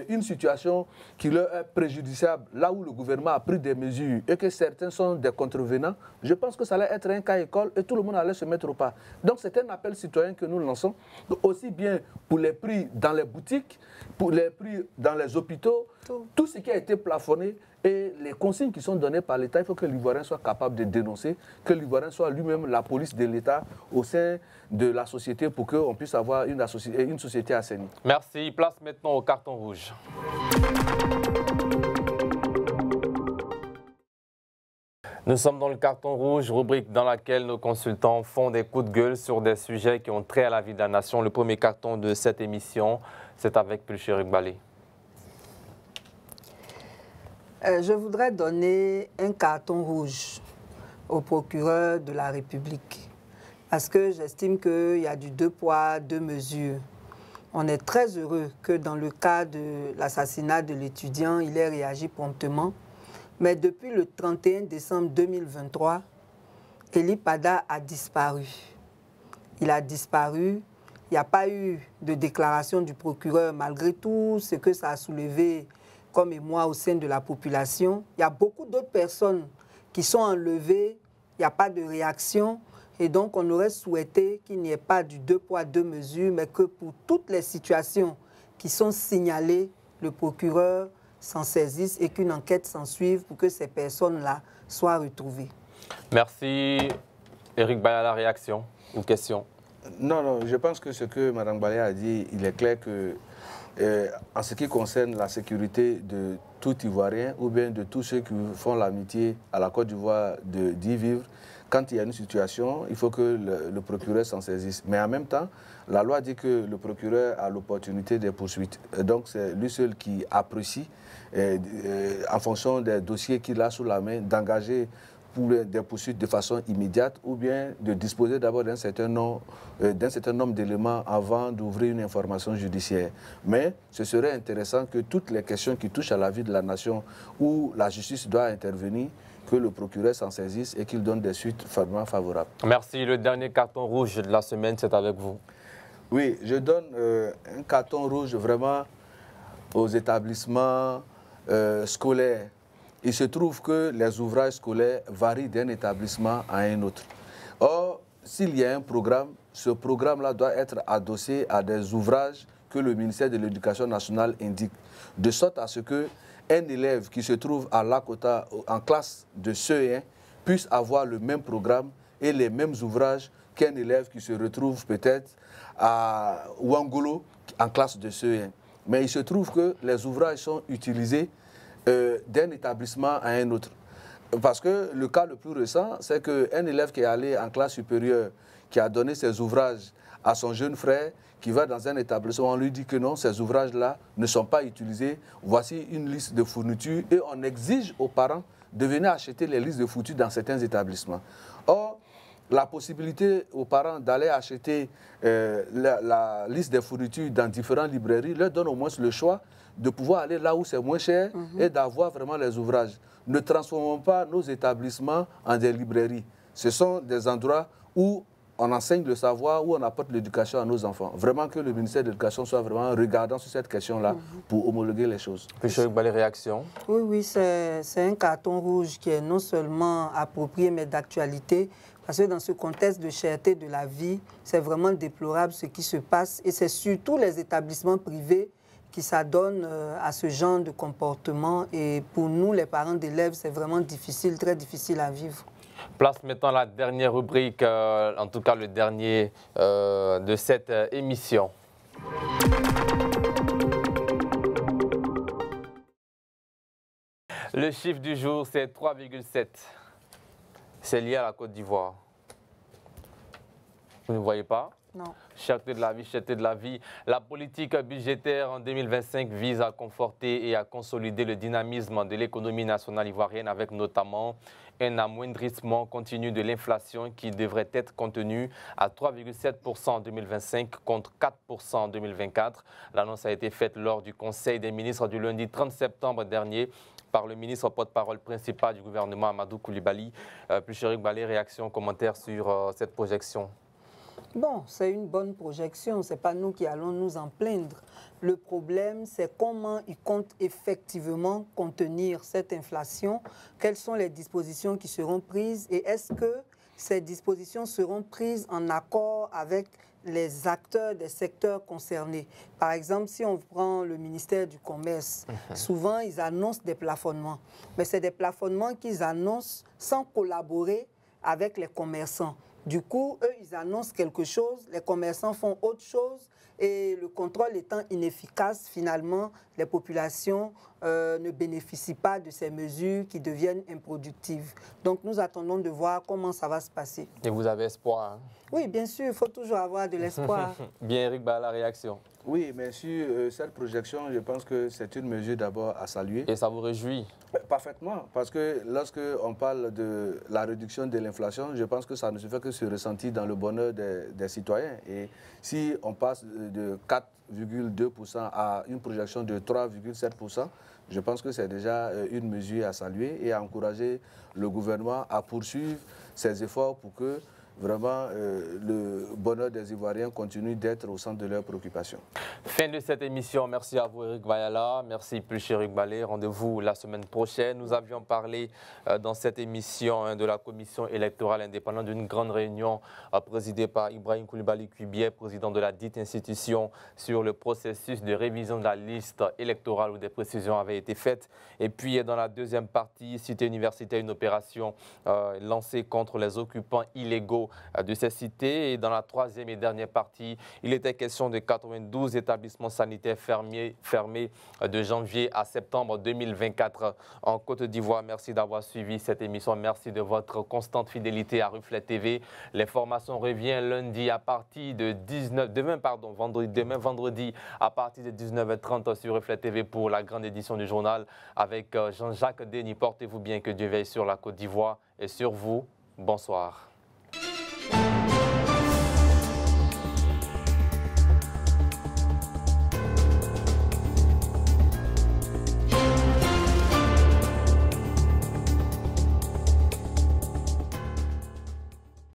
une situation qui leur est préjudiciable, là où le gouvernement a pris des mesures et que certains sont des contrevenants, je pense que ça allait être un cas école et tout le monde allait se mettre au pas. Donc c'est un appel citoyen que nous lançons, aussi bien pour les prix dans les boutiques, pour les prix dans les hôpitaux, tout ce qui a été plafonné et les consignes qui sont données par l'État, il faut que l'Ivoirien soit capable de dénoncer, que l'Ivoirien soit lui-même la police de l'État au sein de la société pour qu'on puisse avoir une société assainie. Merci. Place maintenant au carton rouge. Nous sommes dans le carton rouge, rubrique dans laquelle nos consultants font des coups de gueule sur des sujets qui ont trait à la vie de la nation. Le premier carton de cette émission, c'est avec Eric Bala. Je voudrais donner un carton rouge au procureur de la République parce que j'estime qu'il y a du 2 poids, 2 mesures. On est très heureux que dans le cas de l'assassinat de l'étudiant, il ait réagi promptement. Mais depuis le 31 décembre 2023, Eli Pada a disparu. Il a disparu. Il n'y a pas eu de déclaration du procureur malgré tout ce que ça a soulevé comme émoi au sein de la population. Il y a beaucoup d'autres personnes qui sont enlevées, il n'y a pas de réaction. Et donc, on aurait souhaité qu'il n'y ait pas du 2 poids, 2 mesures, mais que pour toutes les situations qui sont signalées, le procureur s'en saisisse et qu'une enquête s'en suive pour que ces personnes-là soient retrouvées. Merci. Eric Bala, la réaction ou question? Non, je pense que ce que Mme Bala a dit, il est clair que en ce qui concerne la sécurité de tout Ivoirien ou bien de tous ceux qui font l'amitié à la Côte d'Ivoire d'y vivre, quand il y a une situation, il faut que le procureur s'en saisisse. Mais en même temps, la loi dit que le procureur a l'opportunité des poursuites. Donc c'est lui seul qui apprécie, en fonction des dossiers qu'il a sous la main, d'engager pour des poursuites de façon immédiate ou bien de disposer d'abord d'un certain nombre d'éléments avant d'ouvrir une information judiciaire. Mais ce serait intéressant que toutes les questions qui touchent à la vie de la nation où la justice doit intervenir, que le procureur s'en saisisse et qu'il donne des suites vraiment favorables. Merci. Le dernier carton rouge de la semaine, c'est avec vous. Oui, je donne un carton rouge vraiment aux établissements scolaires. Il se trouve que les ouvrages scolaires varient d'un établissement à un autre. Or, s'il y a un programme, ce programme-là doit être adossé à des ouvrages que le ministère de l'Éducation nationale indique, de sorte à ce qu'un élève qui se trouve à Lakota en classe de CE1 puisse avoir le même programme et les mêmes ouvrages qu'un élève qui se retrouve peut-être à Ouangolo en classe de CE1. Mais il se trouve que les ouvrages sont utilisés d'un établissement à un autre. Parce que le cas le plus récent, c'est qu'un élève qui est allé en classe supérieure, qui a donné ses ouvrages à son jeune frère, qui va dans un établissement, on lui dit que non, ces ouvrages-là ne sont pas utilisés. Voici une liste de fournitures et on exige aux parents de venir acheter les listes de fournitures dans certains établissements. Or, la possibilité aux parents d'aller acheter la liste des fournitures dans différentes librairies leur donne au moins le choix de pouvoir aller là où c'est moins cher et d'avoir vraiment les ouvrages. Ne transformons pas nos établissements en des librairies. Ce sont des endroits où on enseigne le savoir, où on apporte l'éducation à nos enfants. Vraiment que le ministère de l'Éducation soit vraiment regardant sur cette question-là pour homologuer les choses. Les réactions? Oui, oui, c'est un carton rouge qui est non seulement approprié, mais d'actualité. Parce que dans ce contexte de cherté de la vie, c'est vraiment déplorable ce qui se passe. Et c'est surtout les établissements privés qui s'adonnent à ce genre de comportement. Et pour nous, les parents d'élèves, c'est vraiment difficile, très difficile à vivre. Place maintenant la dernière rubrique, en tout cas le dernier de cette émission. Le chiffre du jour, c'est 3,7. C'est lié à la Côte d'Ivoire. Vous ne voyez pas? Non. Cherté de la vie, cherté de la vie. La politique budgétaire en 2025 vise à conforter et à consolider le dynamisme de l'économie nationale ivoirienne avec notamment un amoindrissement continu de l'inflation qui devrait être contenu à 3,7% en 2025 contre 4% en 2024. L'annonce a été faite lors du Conseil des ministres du lundi 30 septembre dernier par le ministre porte-parole principal du gouvernement, Amadou Coulibaly. Plucheric Balé, réaction, commentaire sur cette projection? Bon, c'est une bonne projection, ce n'est pas nous qui allons nous en plaindre. Le problème, c'est comment ils comptent effectivement contenir cette inflation, quelles sont les dispositions qui seront prises et est-ce que ces dispositions seront prises en accord avec les acteurs des secteurs concernés. Par exemple, si on prend le ministère du Commerce, souvent ils annoncent des plafonnements, mais c'est des plafonnements qu'ils annoncent sans collaborer avec les commerçants. Du coup, eux, ils annoncent quelque chose, les commerçants font autre chose et le contrôle étant inefficace, finalement, les populations ne bénéficient pas de ces mesures qui deviennent improductives. Donc, nous attendons de voir comment ça va se passer. Et vous avez espoir? Hein? Oui, bien sûr, il faut toujours avoir de l'espoir. Bien, Eric Ba, la réaction? Oui, mais sur cette projection, je pense que c'est une mesure d'abord à saluer. Et ça vous réjouit? Parfaitement, parce que lorsqu'on parle de la réduction de l'inflation, je pense que ça ne se fait que se ressentir dans le bonheur des citoyens. Et si on passe de 4,2% à une projection de 3,7%, je pense que c'est déjà une mesure à saluer et à encourager le gouvernement à poursuivre ses efforts pour que vraiment le bonheur des Ivoiriens continue d'être au centre de leurs préoccupations. Fin de cette émission. Merci à vous, Eric Vayala. Merci, Plucheric Balé. Rendez-vous la semaine prochaine. Nous avions parlé dans cette émission de la commission électorale indépendante d'une grande réunion présidée par Ibrahim Coulibaly Kuibier, président de la dite institution, sur le processus de révision de la liste électorale où des précisions avaient été faites. Et puis, dans la deuxième partie, Cité universitaire, une opération lancée contre les occupants illégaux de ces cités. Et dans la troisième et dernière partie, il était question de 92 établissements sanitaires fermés de janvier à septembre 2024 en Côte d'Ivoire. Merci d'avoir suivi cette émission. Merci de votre constante fidélité à Reflet TV. L'information revient lundi à partir de demain vendredi à partir de 19h30 sur Reflet TV pour la grande édition du journal avec Jean-Jacques Denis. Portez-vous bien, que Dieu veille sur la Côte d'Ivoire et sur vous. Bonsoir.